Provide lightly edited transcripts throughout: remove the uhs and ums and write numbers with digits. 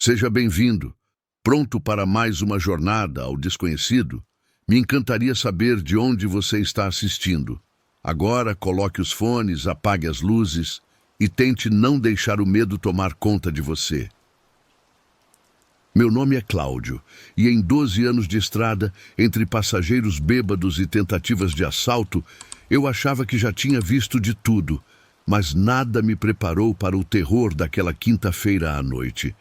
Seja bem-vindo. Pronto para mais uma jornada ao desconhecido? Me encantaria saber de onde você está assistindo. Agora, coloque os fones, apague as luzes e tente não deixar o medo tomar conta de você. Meu nome é Cláudio, e em 12 anos de estrada, entre passageiros bêbados e tentativas de assalto, eu achava que já tinha visto de tudo, mas nada me preparou para o terror daquela quinta-feira à noite.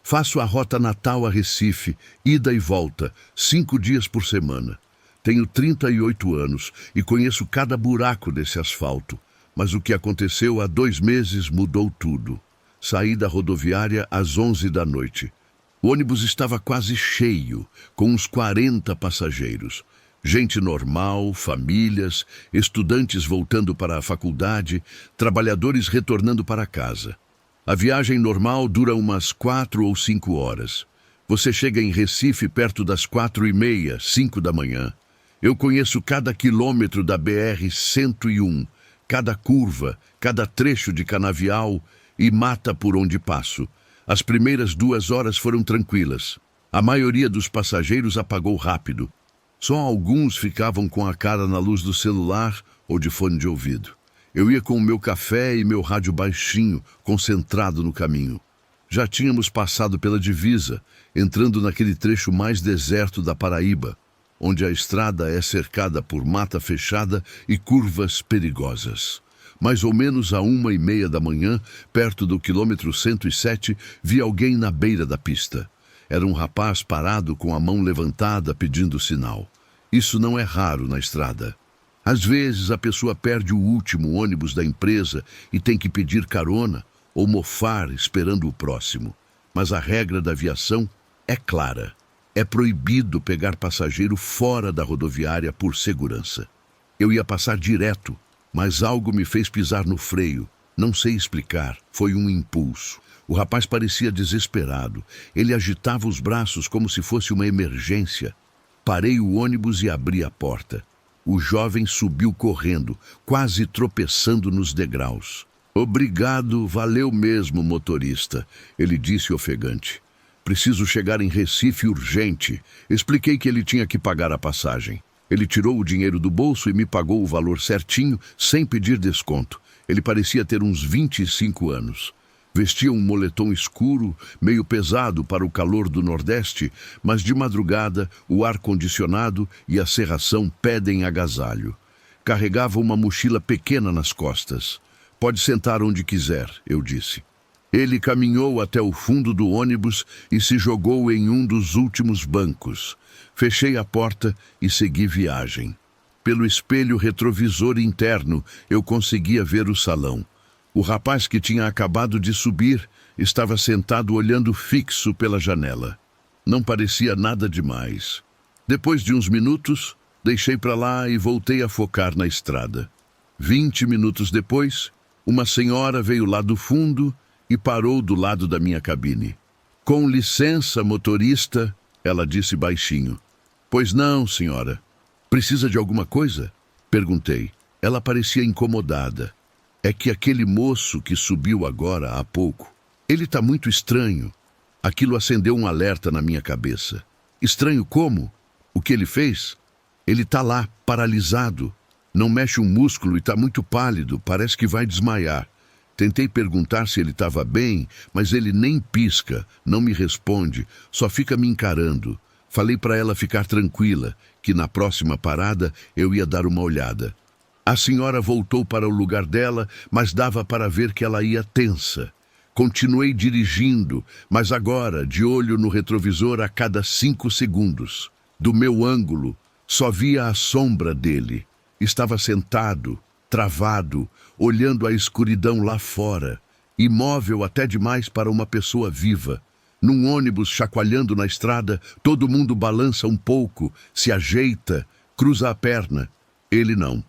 Faço a rota Natal a Recife, ida e volta, 5 dias por semana. Tenho 38 anos e conheço cada buraco desse asfalto, mas o que aconteceu há 2 meses mudou tudo. Saí da rodoviária às 11 da noite. O ônibus estava quase cheio, com uns 40 passageiros. Gente normal, famílias, estudantes voltando para a faculdade, trabalhadores retornando para casa. A viagem normal dura umas 4 ou 5 horas. Você chega em Recife perto das 4h30, 5 da manhã. Eu conheço cada quilômetro da BR-101, cada curva, cada trecho de canavial e mata por onde passo. As primeiras 2 horas foram tranquilas. A maioria dos passageiros apagou rápido. Só alguns ficavam com a cara na luz do celular ou de fone de ouvido. Eu ia com o meu café e meu rádio baixinho, concentrado no caminho. Já tínhamos passado pela divisa, entrando naquele trecho mais deserto da Paraíba, onde a estrada é cercada por mata fechada e curvas perigosas. Mais ou menos à 1h30 da manhã, perto do quilômetro 107, vi alguém na beira da pista. Era um rapaz parado com a mão levantada pedindo sinal. Isso não é raro na estrada. Às vezes a pessoa perde o último ônibus da empresa e tem que pedir carona ou mofar esperando o próximo. Mas a regra da aviação é clara. É proibido pegar passageiro fora da rodoviária por segurança. Eu ia passar direto, mas algo me fez pisar no freio. Não sei explicar, foi um impulso. O rapaz parecia desesperado. Ele agitava os braços como se fosse uma emergência. Parei o ônibus e abri a porta. O jovem subiu correndo, quase tropeçando nos degraus. "Obrigado, valeu mesmo, motorista", ele disse ofegante. "Preciso chegar em Recife urgente." Expliquei que ele tinha que pagar a passagem. Ele tirou o dinheiro do bolso e me pagou o valor certinho, sem pedir desconto. Ele parecia ter uns 25 anos. Vestia um moletom escuro, meio pesado para o calor do Nordeste, mas de madrugada o ar-condicionado e a serração pedem agasalho. Carregava uma mochila pequena nas costas. "Pode sentar onde quiser", eu disse. Ele caminhou até o fundo do ônibus e se jogou em um dos últimos bancos. Fechei a porta e segui viagem. Pelo espelho retrovisor interno, eu conseguia ver o salão. O rapaz que tinha acabado de subir estava sentado olhando fixo pela janela. Não parecia nada demais. Depois de uns minutos, deixei para lá e voltei a focar na estrada. 20 minutos depois, uma senhora veio lá do fundo e parou do lado da minha cabine. "Com licença, motorista", ela disse baixinho. "Pois não, senhora. Precisa de alguma coisa?" Perguntei. Ela parecia incomodada. "É que aquele moço que subiu agora há pouco, ele está muito estranho." Aquilo acendeu um alerta na minha cabeça. "Estranho como? O que ele fez?" "Ele está lá, paralisado. Não mexe um músculo e está muito pálido, parece que vai desmaiar." Tentei perguntar se ele estava bem, mas ele nem pisca, não me responde, só fica me encarando. Falei para ela ficar tranquila, que na próxima parada eu ia dar uma olhada. A senhora voltou para o lugar dela, mas dava para ver que ela ia tensa. Continuei dirigindo, mas agora de olho no retrovisor a cada 5 segundos. Do meu ângulo, só via a sombra dele. Estava sentado, travado, olhando a escuridão lá fora, imóvel até demais para uma pessoa viva. Num ônibus chacoalhando na estrada, todo mundo balança um pouco, se ajeita, cruza a perna. Ele não.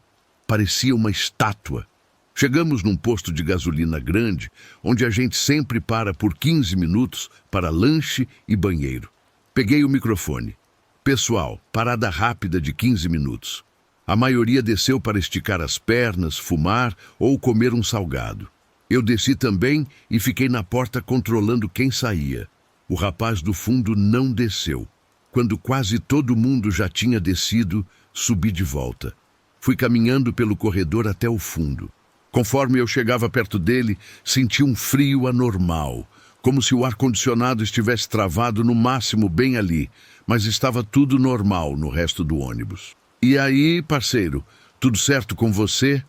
Parecia uma estátua. Chegamos num posto de gasolina grande, onde a gente sempre para por 15 minutos para lanche e banheiro. Peguei o microfone. "Pessoal, parada rápida de 15 minutos. A maioria desceu para esticar as pernas, fumar ou comer um salgado. Eu desci também e fiquei na porta controlando quem saía. O rapaz do fundo não desceu. Quando quase todo mundo já tinha descido, subi de volta. Fui caminhando pelo corredor até o fundo. Conforme eu chegava perto dele, senti um frio anormal, como se o ar-condicionado estivesse travado no máximo bem ali, mas estava tudo normal no resto do ônibus. "E aí, parceiro, tudo certo com você?"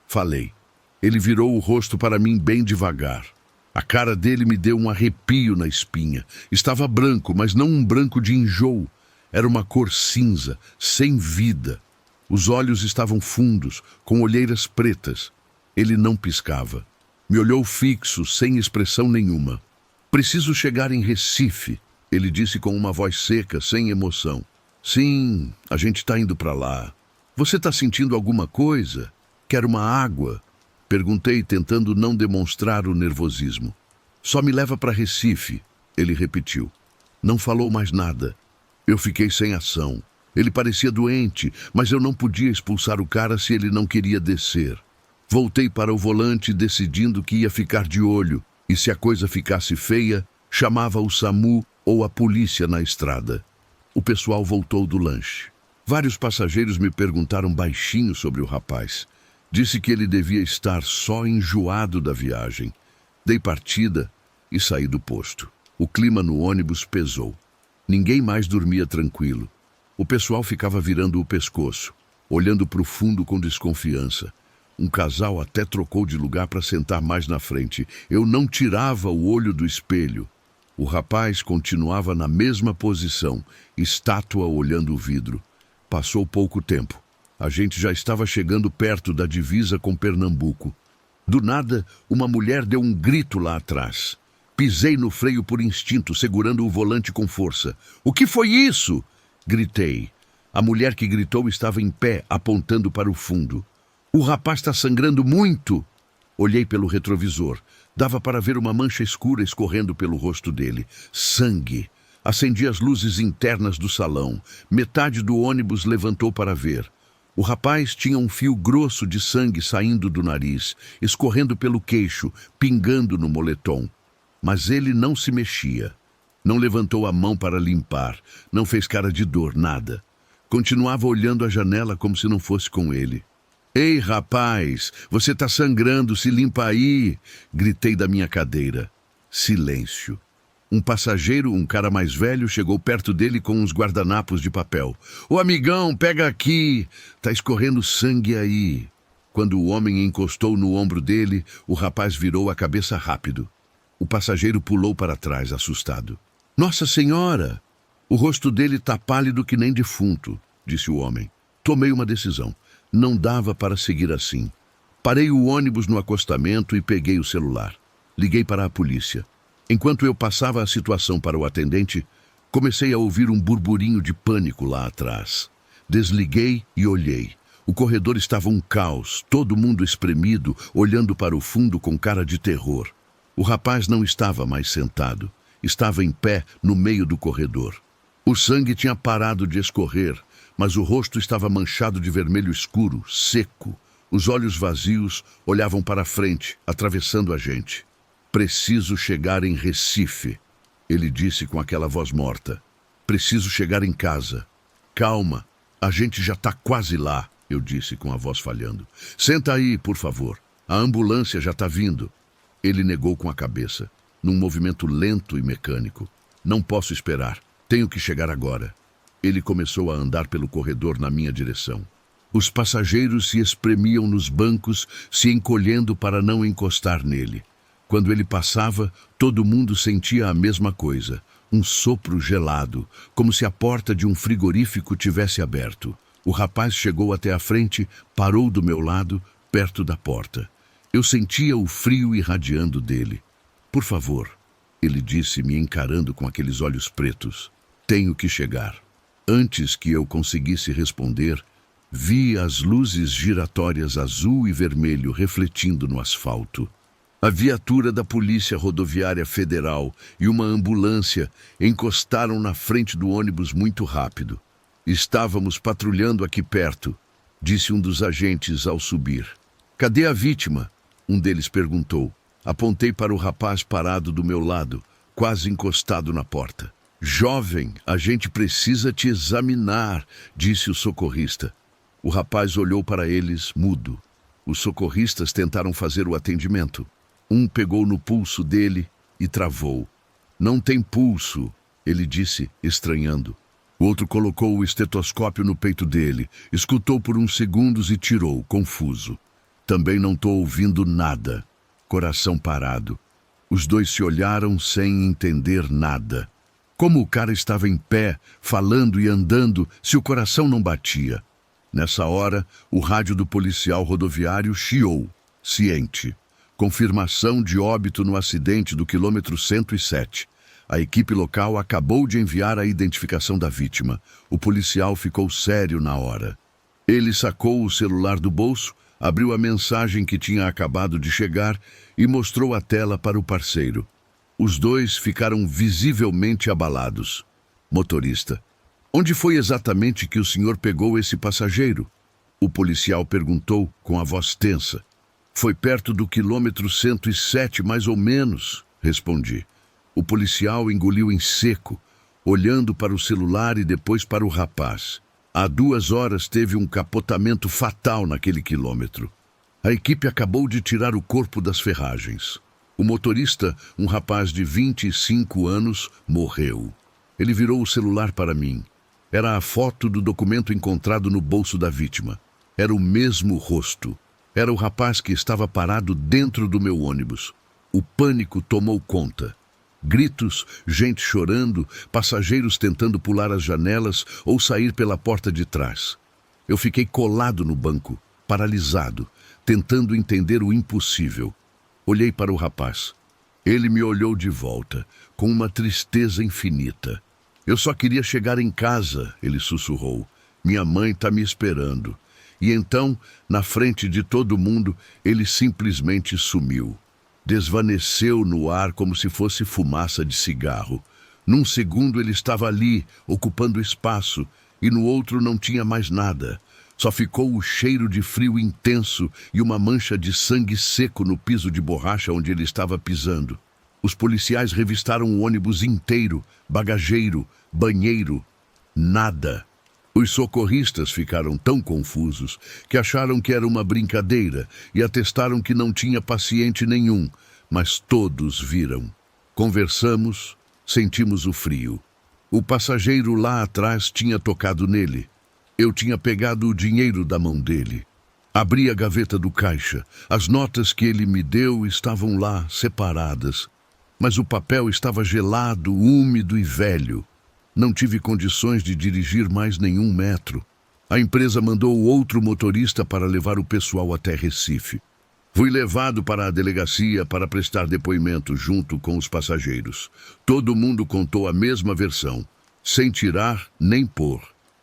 Falei. Ele virou o rosto para mim bem devagar. A cara dele me deu um arrepio na espinha. Estava branco, mas não um branco de enjoo. Era uma cor cinza, sem vida. Os olhos estavam fundos, com olheiras pretas. Ele não piscava. Me olhou fixo, sem expressão nenhuma. "Preciso chegar em Recife", ele disse com uma voz seca, sem emoção. "Sim, a gente está indo para lá. Você está sentindo alguma coisa? Quer uma água?" Perguntei, tentando não demonstrar o nervosismo. "Só me leva para Recife", ele repetiu. Não falou mais nada. Eu fiquei sem ação. Ele parecia doente, mas eu não podia expulsar o cara se ele não queria descer. Voltei para o volante, decidindo que ia ficar de olho, e se a coisa ficasse feia, chamava o SAMU ou a polícia na estrada. O pessoal voltou do lanche. Vários passageiros me perguntaram baixinho sobre o rapaz. Disse que ele devia estar só enjoado da viagem. Dei partida e saí do posto. O clima no ônibus pesou. Ninguém mais dormia tranquilo. O pessoal ficava virando o pescoço, olhando para o fundo com desconfiança. Um casal até trocou de lugar para sentar mais na frente. Eu não tirava o olho do espelho. O rapaz continuava na mesma posição, estátua olhando o vidro. Passou pouco tempo. A gente já estava chegando perto da divisa com Pernambuco. Do nada, uma mulher deu um grito lá atrás. Pisei no freio por instinto, segurando o volante com força. "O que foi isso?" Gritei. A mulher que gritou estava em pé, apontando para o fundo. "O rapaz está sangrando muito!" Olhei pelo retrovisor. Dava para ver uma mancha escura escorrendo pelo rosto dele. Sangue. Acendi as luzes internas do salão. Metade do ônibus levantou para ver. O rapaz tinha um fio grosso de sangue saindo do nariz, escorrendo pelo queixo, pingando no moletom. Mas ele não se mexia. Não levantou a mão para limpar, não fez cara de dor, nada. Continuava olhando a janela como se não fosse com ele. "Ei, rapaz, você está sangrando, se limpa aí!" Gritei da minha cadeira. Silêncio. Um passageiro, um cara mais velho, chegou perto dele com uns guardanapos de papel. "Ô amigão, pega aqui! Tá escorrendo sangue aí!" Quando o homem encostou no ombro dele, o rapaz virou a cabeça rápido. O passageiro pulou para trás, assustado. "Nossa Senhora! O rosto dele tá pálido que nem defunto", disse o homem. Tomei uma decisão. Não dava para seguir assim. Parei o ônibus no acostamento e peguei o celular. Liguei para a polícia. Enquanto eu passava a situação para o atendente, comecei a ouvir um burburinho de pânico lá atrás. Desliguei e olhei. O corredor estava um caos, todo mundo espremido, olhando para o fundo com cara de terror. O rapaz não estava mais sentado. Estava em pé no meio do corredor. O sangue tinha parado de escorrer, mas o rosto estava manchado de vermelho escuro, seco. Os olhos vazios olhavam para frente, atravessando a gente. "Preciso chegar em Recife", ele disse com aquela voz morta. "Preciso chegar em casa." "Calma, a gente já está quase lá", eu disse com a voz falhando. "Senta aí, por favor. A ambulância já está vindo." Ele negou com a cabeça, num movimento lento e mecânico. "Não posso esperar. Tenho que chegar agora." Ele começou a andar pelo corredor na minha direção. Os passageiros se espremiam nos bancos, se encolhendo para não encostar nele. Quando ele passava, todo mundo sentia a mesma coisa, um sopro gelado, como se a porta de um frigorífico tivesse aberto. O rapaz chegou até a frente, parou do meu lado, perto da porta. Eu sentia o frio irradiando dele. "Por favor", ele disse, me encarando com aqueles olhos pretos. "Tenho que chegar." Antes que eu conseguisse responder, vi as luzes giratórias azul e vermelho refletindo no asfalto. A viatura da Polícia Rodoviária Federal e uma ambulância encostaram na frente do ônibus muito rápido. "Estávamos patrulhando aqui perto", disse um dos agentes ao subir. "Cadê a vítima?" um deles perguntou. Apontei para o rapaz parado do meu lado, quase encostado na porta. "Jovem, a gente precisa te examinar", disse o socorrista. O rapaz olhou para eles, mudo. Os socorristas tentaram fazer o atendimento. Um pegou no pulso dele e travou. "Não tem pulso", ele disse, estranhando. O outro colocou o estetoscópio no peito dele, escutou por uns segundos e tirou, confuso. "Também não estou ouvindo nada." Coração parado. Os dois se olharam sem entender nada. Como o cara estava em pé, falando e andando, se o coração não batia? Nessa hora, o rádio do policial rodoviário chiou, ciente. Confirmação de óbito no acidente do quilômetro 107. A equipe local acabou de enviar a identificação da vítima. O policial ficou sério na hora. Ele sacou o celular do bolso, abriu a mensagem que tinha acabado de chegar e mostrou a tela para o parceiro. Os dois ficaram visivelmente abalados. "Motorista, onde foi exatamente que o senhor pegou esse passageiro?" O policial perguntou com a voz tensa. "Foi perto do quilômetro 107, mais ou menos", respondi. O policial engoliu em seco, olhando para o celular e depois para o rapaz. Há 2 horas teve um capotamento fatal naquele quilômetro. A equipe acabou de tirar o corpo das ferragens. O motorista, um rapaz de 25 anos, morreu. Ele virou o celular para mim. Era a foto do documento encontrado no bolso da vítima. Era o mesmo rosto. Era o rapaz que estava parado dentro do meu ônibus. O pânico tomou conta. Gritos, gente chorando, passageiros tentando pular as janelas ou sair pela porta de trás. Eu fiquei colado no banco, paralisado, tentando entender o impossível. Olhei para o rapaz. Ele me olhou de volta, com uma tristeza infinita. "Eu só queria chegar em casa", ele sussurrou. "Minha mãe está me esperando." E então, na frente de todo mundo, ele simplesmente sumiu. Desvaneceu no ar como se fosse fumaça de cigarro. Num segundo ele estava ali, ocupando espaço, e no outro não tinha mais nada. Só ficou o cheiro de frio intenso e uma mancha de sangue seco no piso de borracha onde ele estava pisando. Os policiais revistaram o ônibus inteiro, bagageiro, banheiro. Nada. Os socorristas ficaram tão confusos que acharam que era uma brincadeira e atestaram que não tinha paciente nenhum, mas todos viram. Conversamos, sentimos o frio. O passageiro lá atrás tinha tocado nele. Eu tinha pegado o dinheiro da mão dele. Abri a gaveta do caixa. As notas que ele me deu estavam lá, separadas. Mas o papel estava gelado, úmido e velho. Não tive condições de dirigir mais nenhum metro. A empresa mandou outro motorista para levar o pessoal até Recife. Fui levado para a delegacia para prestar depoimento junto com os passageiros. Todo mundo contou a mesma versão, sem tirar nem pôr.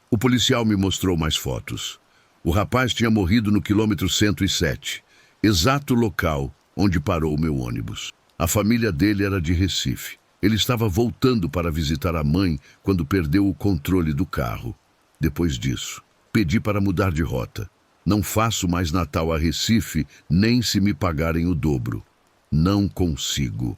O policial me mostrou mais fotos. O rapaz tinha morrido no quilômetro 107, exato local onde parou o meu ônibus. A família dele era de Recife. Ele estava voltando para visitar a mãe quando perdeu o controle do carro. Depois disso, pedi para mudar de rota. Não faço mais Natal a Recife, nem se me pagarem o dobro. Não consigo.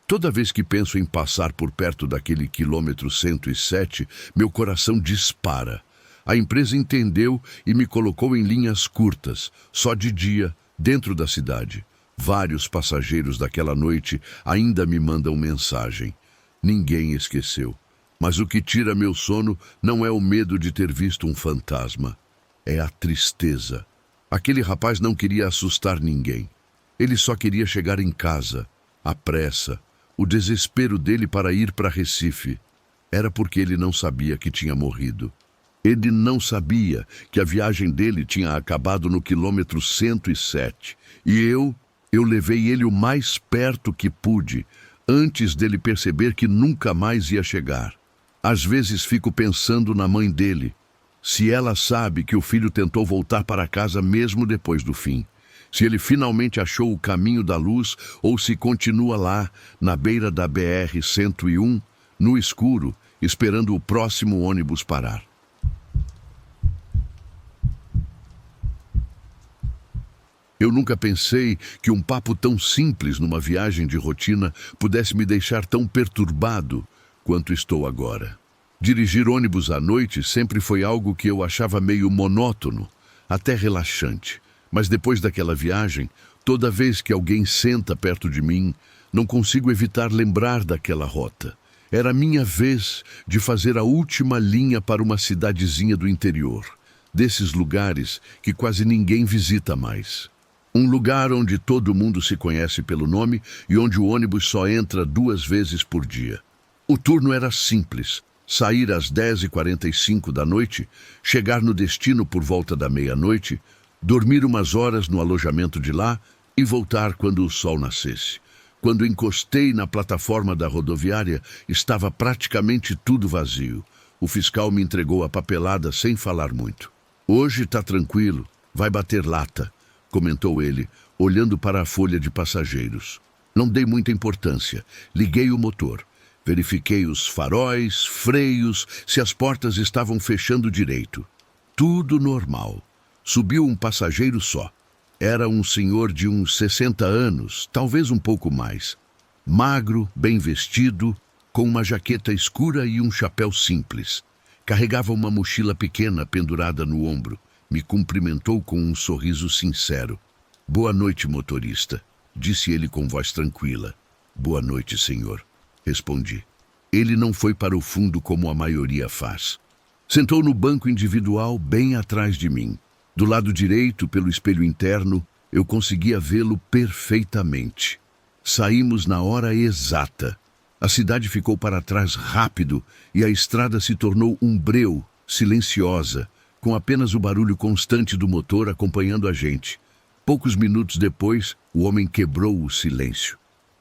Toda vez que penso em passar por perto daquele quilômetro 107, meu coração dispara. A empresa entendeu e me colocou em linhas curtas, só de dia, dentro da cidade. Vários passageiros daquela noite ainda me mandam mensagem. Ninguém esqueceu. Mas o que tira meu sono não é o medo de ter visto um fantasma. É a tristeza. Aquele rapaz não queria assustar ninguém. Ele só queria chegar em casa. A pressa, o desespero dele para ir para Recife. Era porque ele não sabia que tinha morrido. Ele não sabia que a viagem dele tinha acabado no quilômetro 107. E eu levei ele o mais perto que pude, antes dele perceber que nunca mais ia chegar. Às vezes fico pensando na mãe dele. Se ela sabe que o filho tentou voltar para casa mesmo depois do fim. Se ele finalmente achou o caminho da luz ou se continua lá, na beira da BR-101, no escuro, esperando o próximo ônibus parar. Eu nunca pensei que um papo tão simples numa viagem de rotina pudesse me deixar tão perturbado quanto estou agora. Dirigir ônibus à noite sempre foi algo que eu achava meio monótono, até relaxante. Mas depois daquela viagem, toda vez que alguém senta perto de mim, não consigo evitar lembrar daquela rota. Era minha vez de fazer a última linha para uma cidadezinha do interior, desses lugares que quase ninguém visita mais. Um lugar onde todo mundo se conhece pelo nome e onde o ônibus só entra 2 vezes por dia. O turno era simples: sair às 10h45 da noite, chegar no destino por volta da meia-noite, dormir umas horas no alojamento de lá e voltar quando o sol nascesse. Quando encostei na plataforma da rodoviária, estava praticamente tudo vazio. O fiscal me entregou a papelada sem falar muito. "Hoje está tranquilo, vai bater lata", comentou ele, olhando para a folha de passageiros. Não dei muita importância. Liguei o motor. Verifiquei os faróis, freios, se as portas estavam fechando direito. Tudo normal. Subiu um passageiro só. Era um senhor de uns 60 anos, talvez um pouco mais. Magro, bem vestido, com uma jaqueta escura e um chapéu simples. Carregava uma mochila pequena pendurada no ombro. Me cumprimentou com um sorriso sincero. "Boa noite, motorista", disse ele com voz tranquila. "Boa noite, senhor", respondi. Ele não foi para o fundo como a maioria faz. Sentou no banco individual bem atrás de mim. Do lado direito, pelo espelho interno, eu conseguia vê-lo perfeitamente. Saímos na hora exata. A cidade ficou para trás rápido e a estrada se tornou um breu, silenciosa, com apenas o barulho constante do motor acompanhando a gente. Poucos minutos depois, o homem quebrou o silêncio.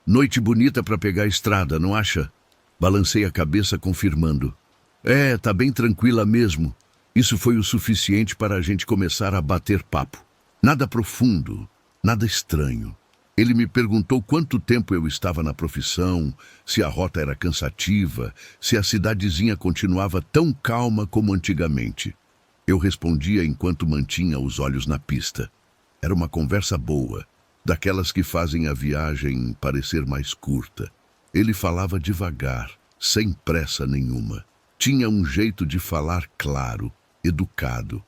"Noite bonita para pegar a estrada, não acha?" Balancei a cabeça confirmando. "É, tá bem tranquila mesmo." Isso foi o suficiente para a gente começar a bater papo. Nada profundo, nada estranho. Ele me perguntou quanto tempo eu estava na profissão, se a rota era cansativa, se a cidadezinha continuava tão calma como antigamente. Eu respondia enquanto mantinha os olhos na pista. Era uma conversa boa, daquelas que fazem a viagem parecer mais curta. Ele falava devagar, sem pressa nenhuma. Tinha um jeito de falar claro, educado.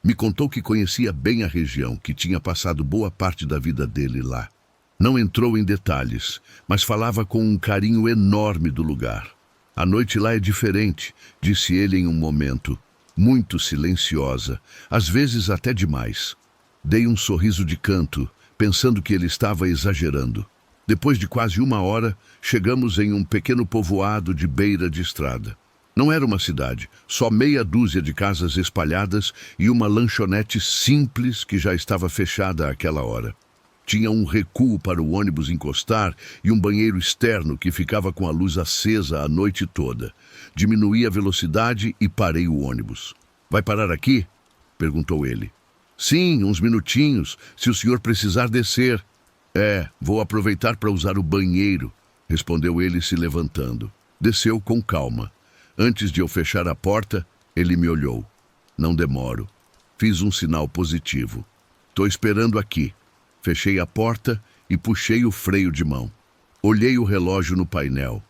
Me contou que conhecia bem a região, que tinha passado boa parte da vida dele lá. Não entrou em detalhes, mas falava com um carinho enorme do lugar. "A noite lá é diferente", disse ele em um momento. Muito silenciosa, às vezes até demais. Dei um sorriso de canto, pensando que ele estava exagerando. Depois de quase 1 hora, chegamos em um pequeno povoado de beira de estrada. Não era uma cidade, só meia dúzia de casas espalhadas e uma lanchonete simples que já estava fechada àquela hora. Tinha um recuo para o ônibus encostar e um banheiro externo que ficava com a luz acesa a noite toda. Diminuí a velocidade e parei o ônibus. "Vai parar aqui?" perguntou ele. "Sim, uns minutinhos, se o senhor precisar descer." Vou aproveitar para usar o banheiro", respondeu ele se levantando. Desceu com calma. Antes de eu fechar a porta, ele me olhou. "Não demoro." Fiz um sinal positivo. "Tô esperando aqui." Fechei a porta e puxei o freio de mão. Olhei o relógio no painel.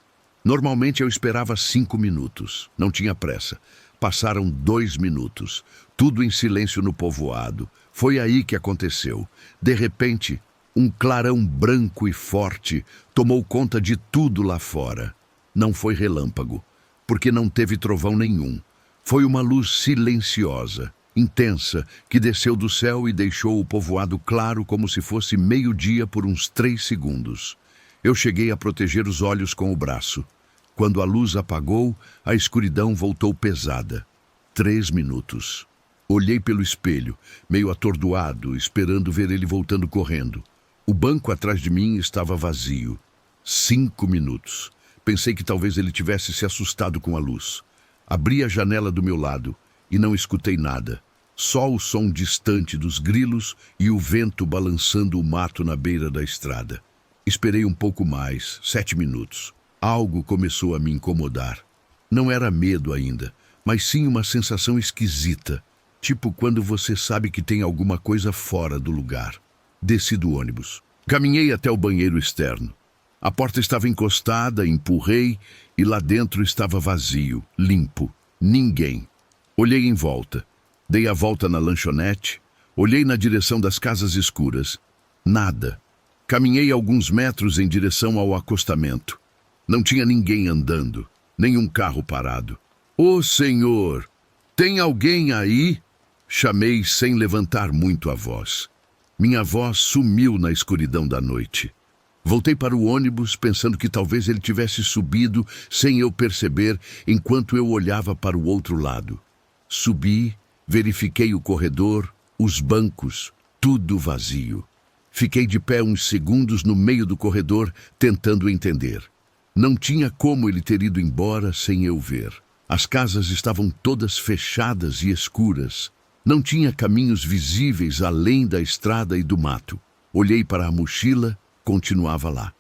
Normalmente eu esperava 5 minutos. Não tinha pressa. Passaram 2 minutos. Tudo em silêncio no povoado. Foi aí que aconteceu. De repente, um clarão branco e forte tomou conta de tudo lá fora. Não foi relâmpago, porque não teve trovão nenhum. Foi uma luz silenciosa, intensa, que desceu do céu e deixou o povoado claro como se fosse meio-dia por uns 3 segundos. Eu cheguei a proteger os olhos com o braço. Quando a luz apagou, a escuridão voltou pesada. 3 minutos. Olhei pelo espelho, meio atordoado, esperando ver ele voltando correndo. O banco atrás de mim estava vazio. 5 minutos. Pensei que talvez ele tivesse se assustado com a luz. Abri a janela do meu lado e não escutei nada. Só o som distante dos grilos e o vento balançando o mato na beira da estrada. Esperei um pouco mais, 7 minutos. Algo começou a me incomodar. Não era medo ainda, mas sim uma sensação esquisita. Tipo quando você sabe que tem alguma coisa fora do lugar. Desci do ônibus. Caminhei até o banheiro externo. A porta estava encostada, empurrei e lá dentro estava vazio, limpo. Ninguém. Olhei em volta. Dei a volta na lanchonete. Olhei na direção das casas escuras. Nada. Caminhei alguns metros em direção ao acostamento. Não tinha ninguém andando, nenhum carro parado. Ô Senhor, tem alguém aí? Chamei sem levantar muito a voz. Minha voz sumiu na escuridão da noite. Voltei para o ônibus pensando que talvez ele tivesse subido sem eu perceber enquanto eu olhava para o outro lado. Subi, verifiquei o corredor, os bancos, tudo vazio. Fiquei de pé uns segundos no meio do corredor, tentando entender. Não tinha como ele ter ido embora sem eu ver. As casas estavam todas fechadas e escuras. Não tinha caminhos visíveis além da estrada e do mato. Olhei para a mochila, continuava lá.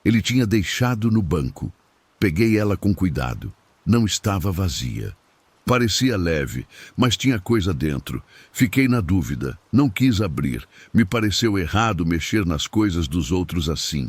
Ele tinha deixado no banco. Peguei ela com cuidado. Não estava vazia. Parecia leve, mas tinha coisa dentro. Fiquei na dúvida. Não quis abrir. Me pareceu errado mexer nas coisas dos outros assim.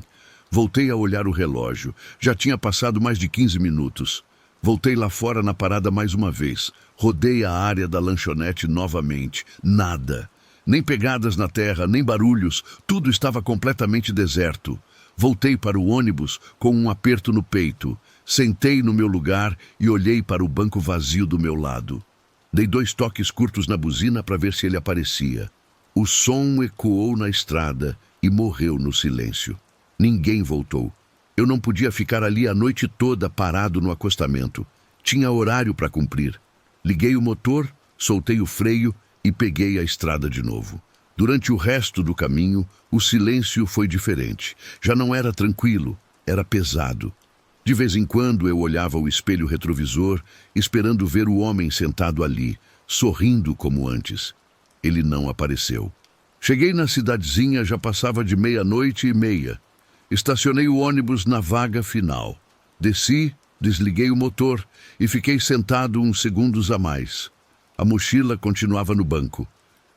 Voltei a olhar o relógio. Já tinha passado mais de 15 minutos. Voltei lá fora na parada mais uma vez. Rodei a área da lanchonete novamente. Nada. Nem pegadas na terra, nem barulhos. Tudo estava completamente deserto. Voltei para o ônibus com um aperto no peito. Sentei no meu lugar e olhei para o banco vazio do meu lado. Dei 2 toques curtos na buzina para ver se ele aparecia. O som ecoou na estrada e morreu no silêncio. Ninguém voltou. Eu não podia ficar ali a noite toda parado no acostamento. Tinha horário para cumprir. Liguei o motor, soltei o freio e peguei a estrada de novo. Durante o resto do caminho, o silêncio foi diferente. Já não era tranquilo, era pesado. De vez em quando eu olhava o espelho retrovisor, esperando ver o homem sentado ali, sorrindo como antes. Ele não apareceu. Cheguei na cidadezinha, já passava de 00:30. Estacionei o ônibus na vaga final. Desci, desliguei o motor e fiquei sentado uns segundos a mais. A mochila continuava no banco.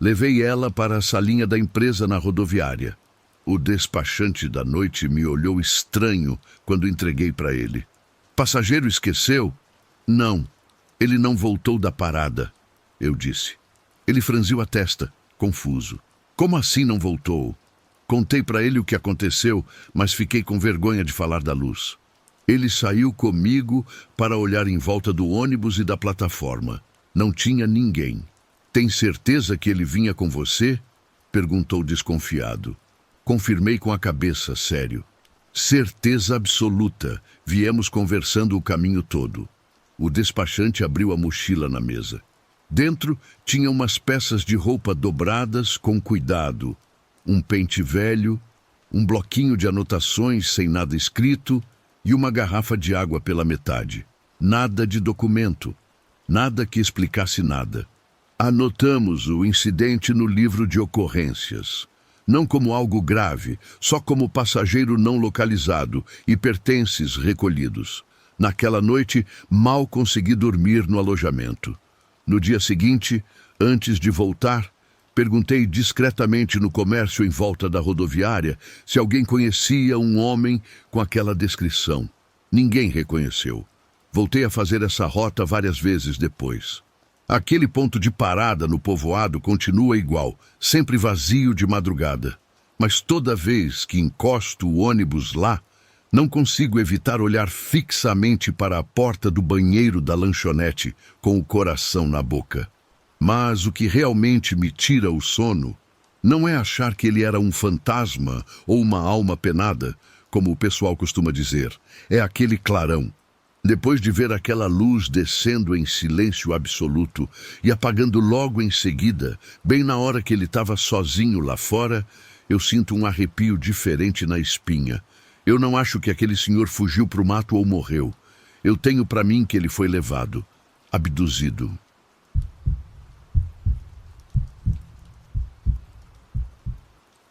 Levei ela para a salinha da empresa na rodoviária. O despachante da noite me olhou estranho quando entreguei para ele. Passageiro esqueceu? Não, ele não voltou da parada, eu disse. Ele franziu a testa, confuso. Como assim não voltou? Contei para ele o que aconteceu, mas fiquei com vergonha de falar da luz. Ele saiu comigo para olhar em volta do ônibus e da plataforma. Não tinha ninguém. Tem certeza que ele vinha com você? Perguntou desconfiado. Confirmei com a cabeça, sério. Certeza absoluta. Viemos conversando o caminho todo. O despachante abriu a mochila na mesa. Dentro tinha umas peças de roupa dobradas com cuidado. Um pente velho, um bloquinho de anotações sem nada escrito e uma garrafa de água pela metade. Nada de documento. Nada que explicasse nada. Anotamos o incidente no livro de ocorrências. Não como algo grave, só como passageiro não localizado e pertences recolhidos. Naquela noite, mal consegui dormir no alojamento. No dia seguinte, antes de voltar, perguntei discretamente no comércio em volta da rodoviária se alguém conhecia um homem com aquela descrição. Ninguém reconheceu. Voltei a fazer essa rota várias vezes depois. Aquele ponto de parada no povoado continua igual, sempre vazio de madrugada. Mas toda vez que encosto o ônibus lá, não consigo evitar olhar fixamente para a porta do banheiro da lanchonete com o coração na boca. Mas o que realmente me tira o sono não é achar que ele era um fantasma ou uma alma penada, como o pessoal costuma dizer. É aquele clarão. Depois de ver aquela luz descendo em silêncio absoluto e apagando logo em seguida, bem na hora que ele estava sozinho lá fora, eu sinto um arrepio diferente na espinha. Eu não acho que aquele senhor fugiu para o mato ou morreu. Eu tenho para mim que ele foi levado, abduzido.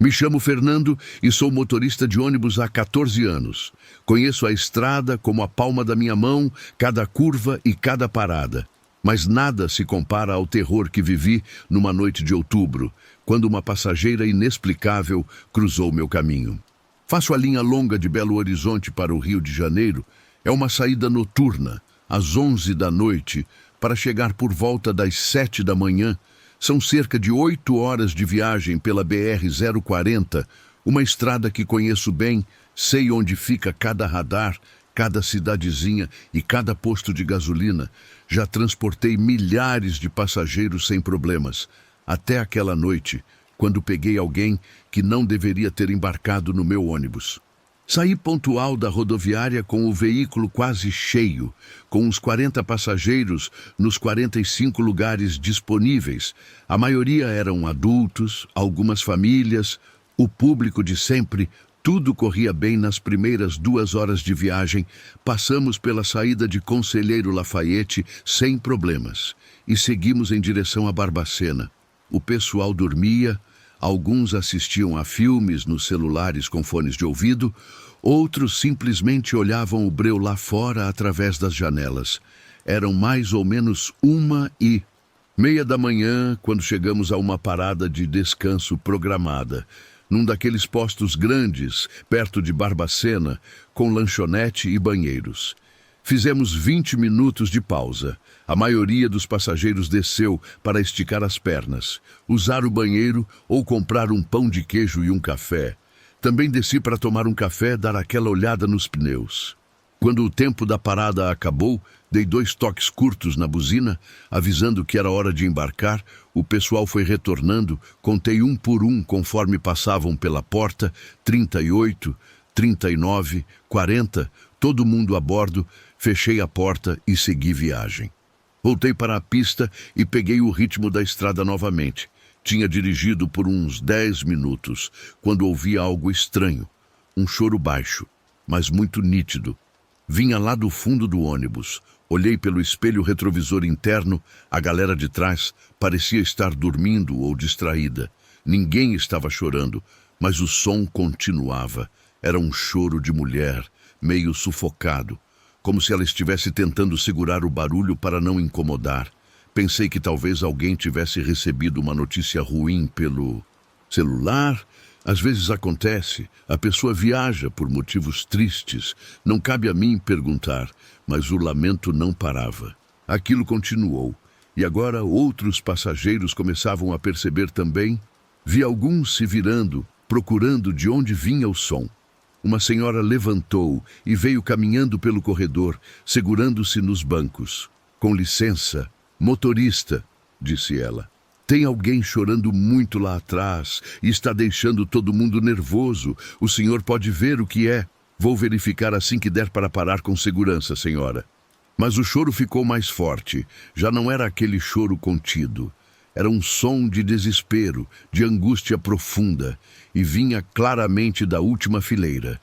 Me chamo Fernando e sou motorista de ônibus há 14 anos. Conheço a estrada como a palma da minha mão, cada curva e cada parada. Mas nada se compara ao terror que vivi numa noite de outubro, quando uma passageira inexplicável cruzou meu caminho. Faço a linha longa de Belo Horizonte para o Rio de Janeiro. É uma saída noturna, às 11 da noite, para chegar por volta das 7 da manhã. São cerca de 8 horas de viagem pela BR-040, uma estrada que conheço bem, sei onde fica cada radar, cada cidadezinha e cada posto de gasolina. Já transportei milhares de passageiros sem problemas, até aquela noite, quando peguei alguém que não deveria ter embarcado no meu ônibus. Saí pontual da rodoviária com o veículo quase cheio, com uns 40 passageiros nos 45 lugares disponíveis. A maioria eram adultos, algumas famílias, o público de sempre. Tudo corria bem nas primeiras 2 horas de viagem. Passamos pela saída de Conselheiro Lafayette sem problemas e seguimos em direção a Barbacena. O pessoal dormia, alguns assistiam a filmes nos celulares com fones de ouvido, outros simplesmente olhavam o breu lá fora através das janelas. Eram mais ou menos 1:30 da manhã quando chegamos a uma parada de descanso programada, num daqueles postos grandes, perto de Barbacena, com lanchonete e banheiros. Fizemos 20 minutos de pausa. A maioria dos passageiros desceu para esticar as pernas, usar o banheiro ou comprar um pão de queijo e um café. Também desci para tomar um café, dar aquela olhada nos pneus. Quando o tempo da parada acabou, dei 2 toques curtos na buzina, avisando que era hora de embarcar. O pessoal foi retornando, contei um por um conforme passavam pela porta, 38, 39, 40, todo mundo a bordo. Fechei a porta e segui viagem. Voltei para a pista e peguei o ritmo da estrada novamente. Tinha dirigido por uns 10 minutos, quando ouvi algo estranho. Um choro baixo, mas muito nítido. Vinha lá do fundo do ônibus. Olhei pelo espelho retrovisor interno. A galera de trás parecia estar dormindo ou distraída. Ninguém estava chorando, mas o som continuava. Era um choro de mulher, meio sufocado, como se ela estivesse tentando segurar o barulho para não incomodar. Pensei que talvez alguém tivesse recebido uma notícia ruim pelo celular. Às vezes acontece, a pessoa viaja por motivos tristes. Não cabe a mim perguntar, mas o lamento não parava. Aquilo continuou, e agora outros passageiros começavam a perceber também. Vi alguns se virando, procurando de onde vinha o som. Uma senhora levantou e veio caminhando pelo corredor, segurando-se nos bancos. "Com licença, motorista", disse ela. "Tem alguém chorando muito lá atrás e está deixando todo mundo nervoso. O senhor pode ver o que é. Vou verificar assim que der para parar com segurança, senhora." Mas o choro ficou mais forte. Já não era aquele choro contido. Era um som de desespero, de angústia profunda, e vinha claramente da última fileira.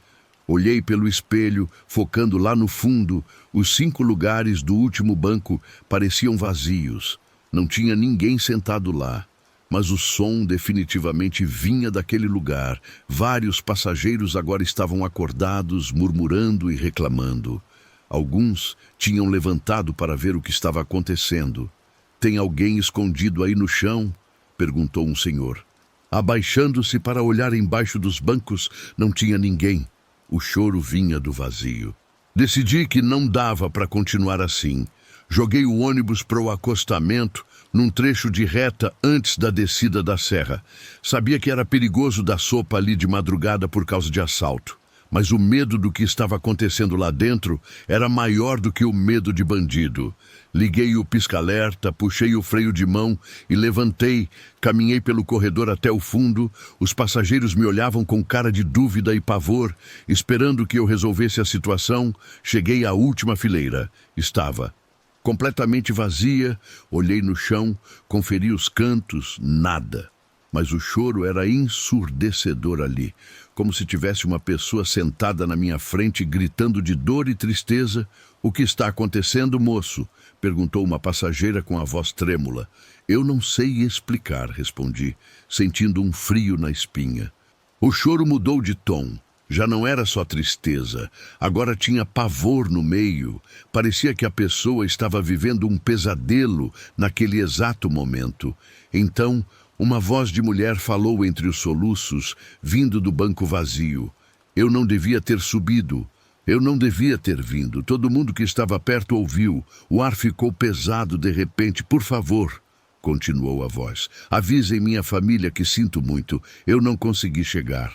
Olhei pelo espelho, focando lá no fundo. Os 5 lugares do último banco pareciam vazios. Não tinha ninguém sentado lá. Mas o som definitivamente vinha daquele lugar. Vários passageiros agora estavam acordados, murmurando e reclamando. Alguns tinham levantado para ver o que estava acontecendo. "Tem alguém escondido aí no chão?" perguntou um senhor. Abaixando-se para olhar embaixo dos bancos, não tinha ninguém. O choro vinha do vazio. Decidi que não dava para continuar assim. Joguei o ônibus para o acostamento, num trecho de reta antes da descida da serra. Sabia que era perigoso dar sopa ali de madrugada por causa de assalto. Mas o medo do que estava acontecendo lá dentro era maior do que o medo de bandido. Liguei o pisca-alerta, puxei o freio de mão e levantei. Caminhei pelo corredor até o fundo. Os passageiros me olhavam com cara de dúvida e pavor, esperando que eu resolvesse a situação. Cheguei à última fileira. Estava completamente vazia. Olhei no chão, conferi os cantos, nada. Mas o choro era ensurdecedor ali, como se tivesse uma pessoa sentada na minha frente gritando de dor e tristeza. "O que está acontecendo, moço?" perguntou uma passageira com a voz trêmula. "Eu não sei explicar", respondi, sentindo um frio na espinha. O choro mudou de tom. Já não era só tristeza, agora tinha pavor no meio. Parecia que a pessoa estava vivendo um pesadelo naquele exato momento. Então, uma voz de mulher falou entre os soluços, vindo do banco vazio. Eu não devia ter subido. Eu não devia ter vindo. Todo mundo que estava perto ouviu. O ar ficou pesado de repente. Por favor, continuou a voz, avisem minha família que sinto muito. Eu não consegui chegar.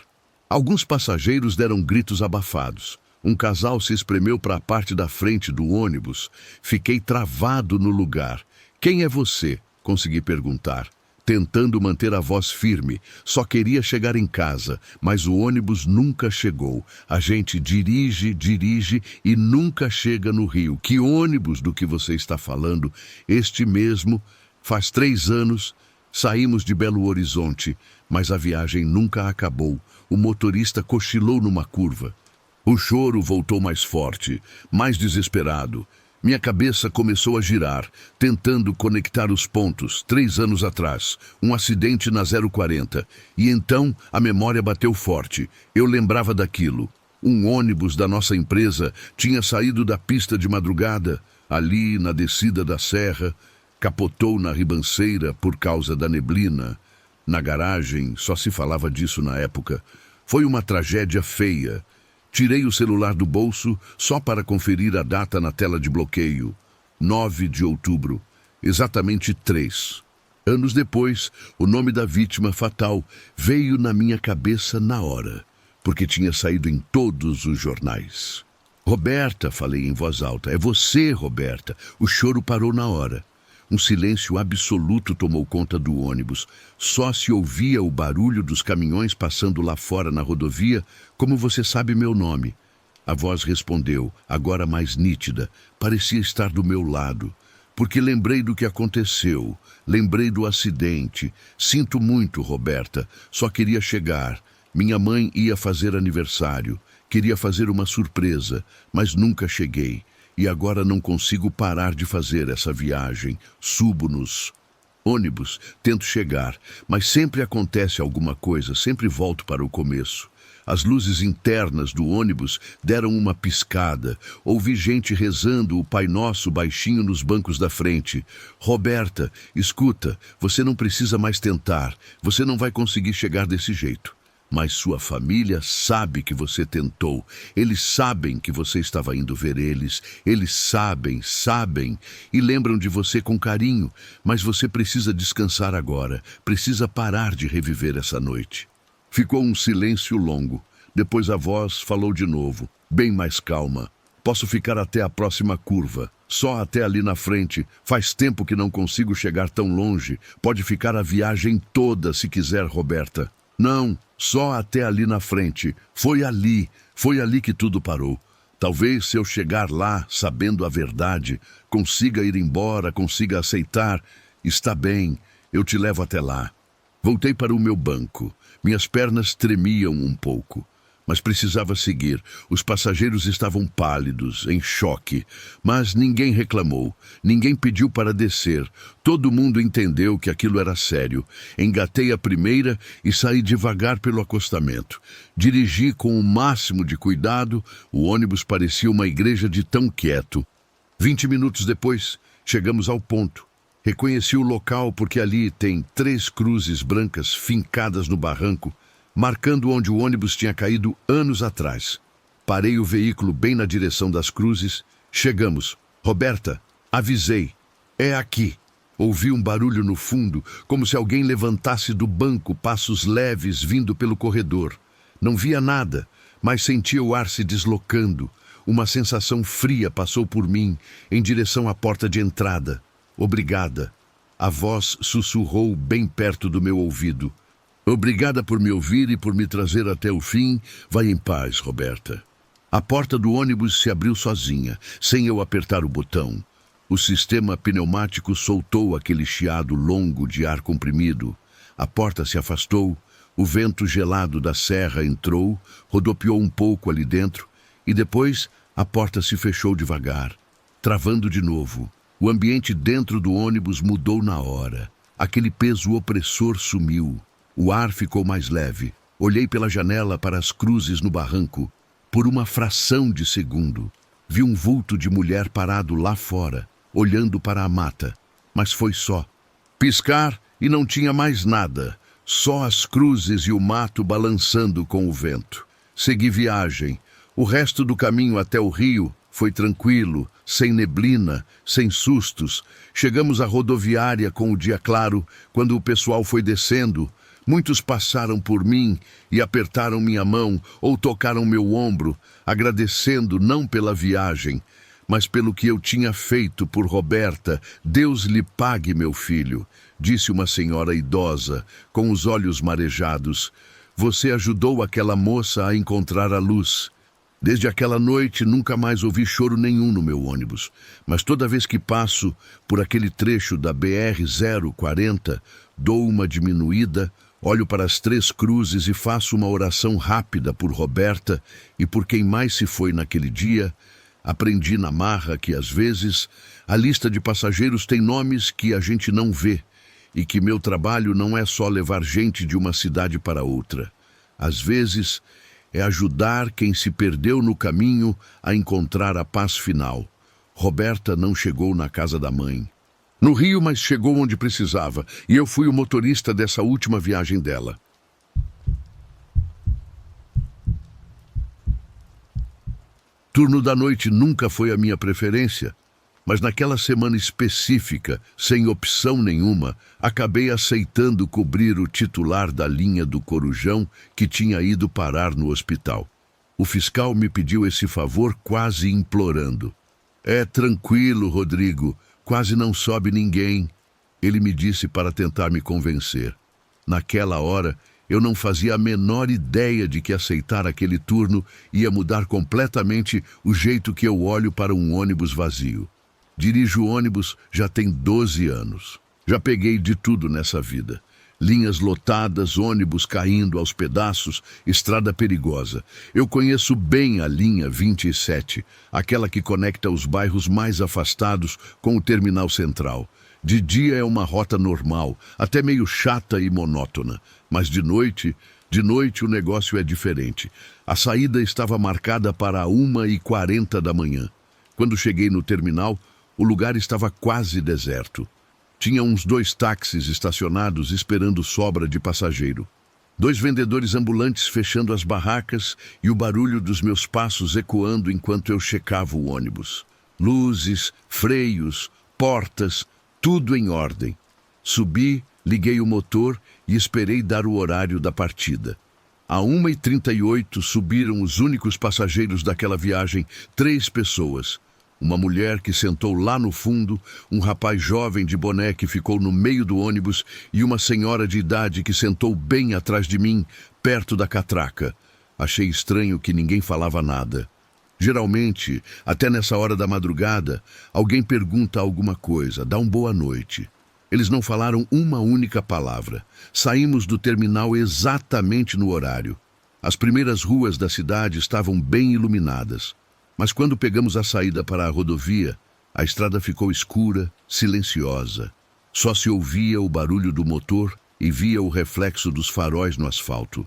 Alguns passageiros deram gritos abafados. Um casal se espremeu para a parte da frente do ônibus. Fiquei travado no lugar. Quem é você? Consegui perguntar, tentando manter a voz firme. Só queria chegar em casa, mas o ônibus nunca chegou. A gente dirige e nunca chega no Rio. Que ônibus do que você está falando? Este mesmo. Faz 3 anos, saímos de Belo Horizonte, mas a viagem nunca acabou. O motorista cochilou numa curva. O choro voltou mais forte, mais desesperado. Minha cabeça começou a girar, tentando conectar os pontos. 3 anos atrás, um acidente na 040. E então a memória bateu forte. Eu lembrava daquilo. Um ônibus da nossa empresa tinha saído da pista de madrugada, ali na descida da serra, capotou na ribanceira por causa da neblina. Na garagem, só se falava disso na época. Foi uma tragédia feia. Tirei o celular do bolso só para conferir a data na tela de bloqueio. 9 de outubro, exatamente 3. Anos depois, o nome da vítima fatal veio na minha cabeça na hora, porque tinha saído em todos os jornais. Roberta, falei em voz alta, é você, Roberta. O choro parou na hora. Um silêncio absoluto tomou conta do ônibus. Só se ouvia o barulho dos caminhões passando lá fora na rodovia. Como você sabe meu nome? A voz respondeu, agora mais nítida. Parecia estar do meu lado. Porque lembrei do que aconteceu. Lembrei do acidente. Sinto muito, Roberta. Só queria chegar. Minha mãe ia fazer aniversário. Queria fazer uma surpresa, mas nunca cheguei. E agora não consigo parar de fazer essa viagem. Subo nos ônibus, tento chegar, mas sempre acontece alguma coisa, sempre volto para o começo. As luzes internas do ônibus deram uma piscada. Ouvi gente rezando o Pai Nosso baixinho nos bancos da frente. Roberta, escuta, você não precisa mais tentar. Você não vai conseguir chegar desse jeito. Mas sua família sabe que você tentou. Eles sabem que você estava indo ver eles. Eles sabem e lembram de você com carinho. Mas você precisa descansar agora. Precisa parar de reviver essa noite. Ficou um silêncio longo. Depois a voz falou de novo, bem mais calma. Posso ficar até a próxima curva. Só até ali na frente. Faz tempo que não consigo chegar tão longe. Pode ficar a viagem toda se quiser, Roberta. Não, só até ali na frente. Foi ali que tudo parou. Talvez se eu chegar lá, sabendo a verdade, consiga ir embora, consiga aceitar. Está bem, eu te levo até lá. Voltei para o meu banco. Minhas pernas tremiam um pouco. Mas precisava seguir. Os passageiros estavam pálidos, em choque. Mas ninguém reclamou. Ninguém pediu para descer. Todo mundo entendeu que aquilo era sério. Engatei a primeira e saí devagar pelo acostamento. Dirigi com o máximo de cuidado. O ônibus parecia uma igreja de tão quieto. 20 minutos depois, chegamos ao ponto. Reconheci o local porque ali tem 3 cruzes brancas fincadas no barranco, marcando onde o ônibus tinha caído anos atrás. Parei o veículo bem na direção das cruzes. Chegamos. Roberta, avisei. É aqui. Ouvi um barulho no fundo, como se alguém levantasse do banco, passos leves vindo pelo corredor. Não via nada, mas sentia o ar se deslocando. Uma sensação fria passou por mim, em direção à porta de entrada. Obrigada. A voz sussurrou bem perto do meu ouvido. Obrigada por me ouvir e por me trazer até o fim. Vai em paz, Roberta. A porta do ônibus se abriu sozinha, sem eu apertar o botão. O sistema pneumático soltou aquele chiado longo de ar comprimido. A porta se afastou, o vento gelado da serra entrou, rodopiou um pouco ali dentro, e depois a porta se fechou devagar, travando de novo. O ambiente dentro do ônibus mudou na hora. Aquele peso opressor sumiu. O ar ficou mais leve. Olhei pela janela para as cruzes no barranco. Por uma fração de segundo, vi um vulto de mulher parado lá fora, olhando para a mata. Mas foi só. Piscar e não tinha mais nada. Só as cruzes e o mato balançando com o vento. Segui viagem. O resto do caminho até o rio foi tranquilo, sem neblina, sem sustos. Chegamos à rodoviária com o dia claro, quando o pessoal foi descendo. Muitos passaram por mim e apertaram minha mão ou tocaram meu ombro, agradecendo não pela viagem, mas pelo que eu tinha feito por Roberta. Deus lhe pague, meu filho, disse uma senhora idosa, com os olhos marejados. Você ajudou aquela moça a encontrar a luz. Desde aquela noite nunca mais ouvi choro nenhum no meu ônibus, mas toda vez que passo por aquele trecho da BR-040, dou uma diminuída, olho para as 3 cruzes e faço uma oração rápida por Roberta e por quem mais se foi naquele dia. Aprendi na marra que, às vezes, a lista de passageiros tem nomes que a gente não vê e que meu trabalho não é só levar gente de uma cidade para outra. Às vezes, é ajudar quem se perdeu no caminho a encontrar a paz final. Roberta não chegou na casa da mãe no Rio, mas chegou onde precisava, e eu fui o motorista dessa última viagem dela. Turno da noite nunca foi a minha preferência, mas naquela semana específica, sem opção nenhuma, acabei aceitando cobrir o titular da linha do Corujão que tinha ido parar no hospital. O fiscal me pediu esse favor quase implorando. É tranquilo, Rodrigo, quase não sobe ninguém, ele me disse para tentar me convencer. Naquela hora, eu não fazia a menor ideia de que aceitar aquele turno ia mudar completamente o jeito que eu olho para um ônibus vazio. Dirijo ônibus já tem 12 anos. Já peguei de tudo nessa vida. Linhas lotadas, ônibus caindo aos pedaços, estrada perigosa. Eu conheço bem a linha 27, aquela que conecta os bairros mais afastados com o terminal central. De dia é uma rota normal, até meio chata e monótona. Mas de noite o negócio é diferente. A saída estava marcada para 1h40 da manhã. Quando cheguei no terminal, o lugar estava quase deserto. Tinha uns 2 táxis estacionados esperando sobra de passageiro. 2 vendedores ambulantes fechando as barracas e o barulho dos meus passos ecoando enquanto eu checava o ônibus. Luzes, freios, portas, tudo em ordem. Subi, liguei o motor e esperei dar o horário da partida. À 1h38 subiram os únicos passageiros daquela viagem, 3 pessoas. Uma mulher que sentou lá no fundo, um rapaz jovem de boné que ficou no meio do ônibus e uma senhora de idade que sentou bem atrás de mim, perto da catraca. Achei estranho que ninguém falava nada. Geralmente, até nessa hora da madrugada, alguém pergunta alguma coisa, dá boa noite. Eles não falaram uma única palavra. Saímos do terminal exatamente no horário. As primeiras ruas da cidade estavam bem iluminadas. Mas quando pegamos a saída para a rodovia, a estrada ficou escura, silenciosa. Só se ouvia o barulho do motor e via o reflexo dos faróis no asfalto.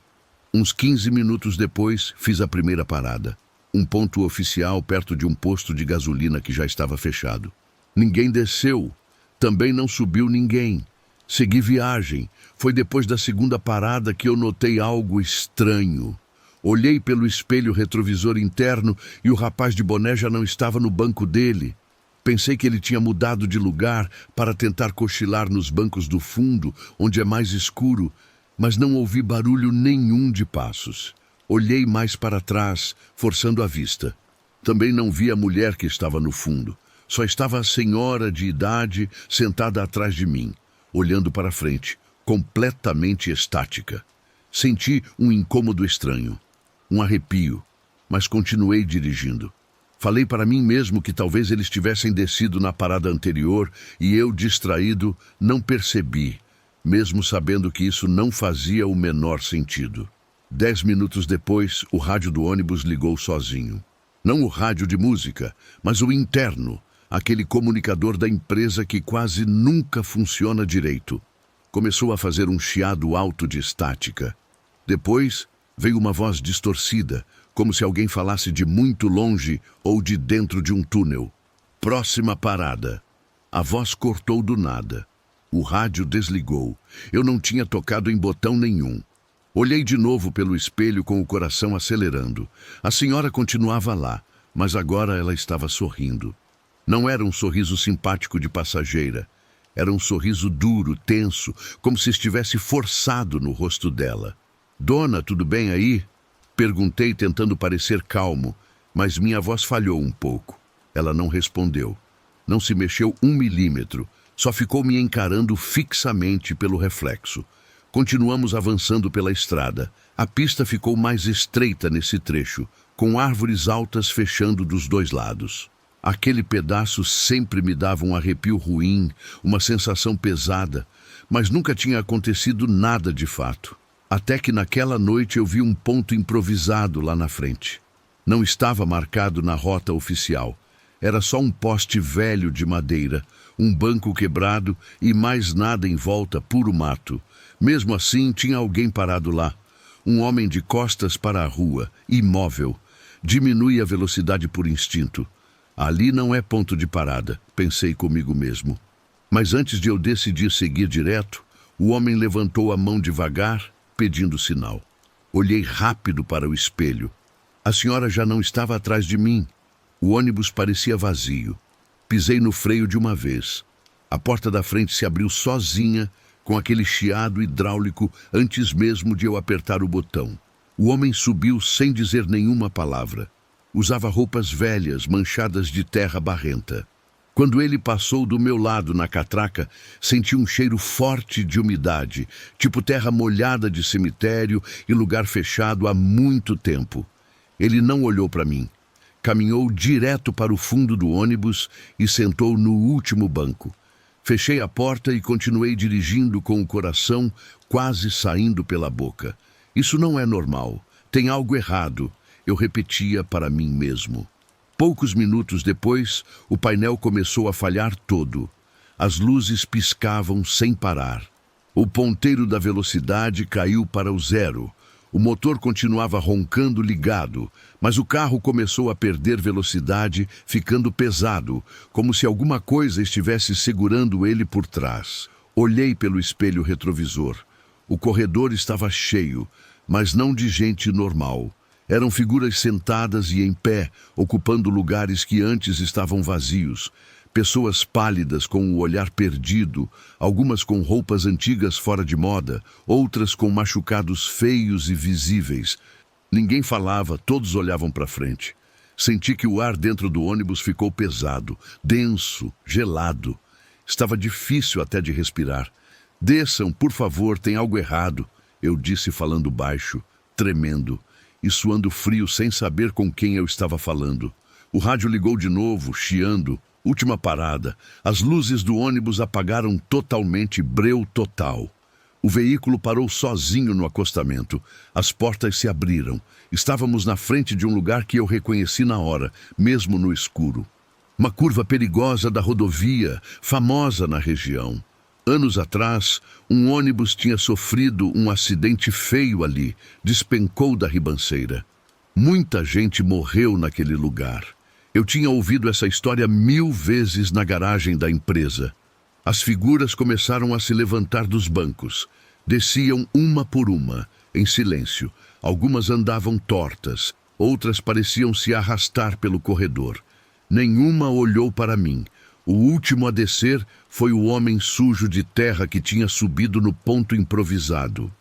Uns 15 minutos depois, fiz a primeira parada. Um ponto oficial perto de um posto de gasolina que já estava fechado. Ninguém desceu. Também não subiu ninguém. Segui viagem. Foi depois da segunda parada que eu notei algo estranho. Olhei pelo espelho retrovisor interno e o rapaz de boné já não estava no banco dele. Pensei que ele tinha mudado de lugar para tentar cochilar nos bancos do fundo, onde é mais escuro, mas não ouvi barulho nenhum de passos. Olhei mais para trás, forçando a vista. Também não vi a mulher que estava no fundo. Só estava a senhora de idade sentada atrás de mim, olhando para frente, completamente estática. Senti um incômodo estranho. Um arrepio, mas continuei dirigindo. Falei para mim mesmo que talvez eles tivessem descido na parada anterior e eu, distraído, não percebi, mesmo sabendo que isso não fazia o menor sentido. 10 minutos depois, o rádio do ônibus ligou sozinho. Não o rádio de música, mas o interno, aquele comunicador da empresa que quase nunca funciona direito. Começou a fazer um chiado alto de estática. Depois veio uma voz distorcida, como se alguém falasse de muito longe ou de dentro de um túnel. Próxima parada. A voz cortou do nada. O rádio desligou. Eu não tinha tocado em botão nenhum. Olhei de novo pelo espelho com o coração acelerando. A senhora continuava lá, mas agora ela estava sorrindo. Não era um sorriso simpático de passageira. Era um sorriso duro, tenso, como se estivesse forçado no rosto dela. Dona, tudo bem aí? Perguntei tentando parecer calmo, mas minha voz falhou um pouco. Ela não respondeu. Não se mexeu 1 milímetro. Só ficou me encarando fixamente pelo reflexo. Continuamos avançando pela estrada. A pista ficou mais estreita nesse trecho, com árvores altas fechando dos dois lados. Aquele pedaço sempre me dava um arrepio ruim, uma sensação pesada, mas nunca tinha acontecido nada de fato. Até que naquela noite eu vi um ponto improvisado lá na frente. Não estava marcado na rota oficial. Era só um poste velho de madeira, um banco quebrado e mais nada em volta, puro mato. Mesmo assim, tinha alguém parado lá. Um homem de costas para a rua, imóvel. Diminui a velocidade por instinto. Ali não é ponto de parada, pensei comigo mesmo. Mas antes de eu decidir seguir direto, o homem levantou a mão devagar, pedindo sinal. Olhei rápido para o espelho. A senhora já não estava atrás de mim. O ônibus parecia vazio. Pisei no freio de uma vez. A porta da frente se abriu sozinha, com aquele chiado hidráulico antes mesmo de eu apertar o botão. O homem subiu sem dizer nenhuma palavra. Usava roupas velhas, manchadas de terra barrenta. Quando ele passou do meu lado na catraca, senti um cheiro forte de umidade, tipo terra molhada de cemitério e lugar fechado há muito tempo. Ele não olhou para mim. Caminhou direto para o fundo do ônibus e sentou no último banco. Fechei a porta e continuei dirigindo com o coração quase saindo pela boca. Isso não é normal. Tem algo errado. Eu repetia para mim mesmo. Poucos minutos depois, o painel começou a falhar todo. As luzes piscavam sem parar. O ponteiro da velocidade caiu para o zero. O motor continuava roncando ligado, mas o carro começou a perder velocidade, ficando pesado, como se alguma coisa estivesse segurando ele por trás. Olhei pelo espelho retrovisor. O corredor estava cheio, mas não de gente normal. Eram figuras sentadas e em pé, ocupando lugares que antes estavam vazios. Pessoas pálidas com o olhar perdido, algumas com roupas antigas fora de moda, outras com machucados feios e visíveis. Ninguém falava, todos olhavam para frente. Senti que o ar dentro do ônibus ficou pesado, denso, gelado. Estava difícil até de respirar. Desçam, por favor, tem algo errado, eu disse falando baixo, tremendo, e suando frio sem saber com quem eu estava falando. O rádio ligou de novo, chiando. Última parada. As luzes do ônibus apagaram totalmente, breu total. O veículo parou sozinho no acostamento. As portas se abriram. Estávamos na frente de um lugar que eu reconheci na hora, mesmo no escuro. Uma curva perigosa da rodovia, famosa na região. Anos atrás, um ônibus tinha sofrido um acidente feio ali, despencou da ribanceira. Muita gente morreu naquele lugar. Eu tinha ouvido essa história 1000 vezes na garagem da empresa. As figuras começaram a se levantar dos bancos. Desciam uma por uma, em silêncio. Algumas andavam tortas, outras pareciam se arrastar pelo corredor. Nenhuma olhou para mim. O último a descer foi o homem sujo de terra que tinha subido no ponto improvisado.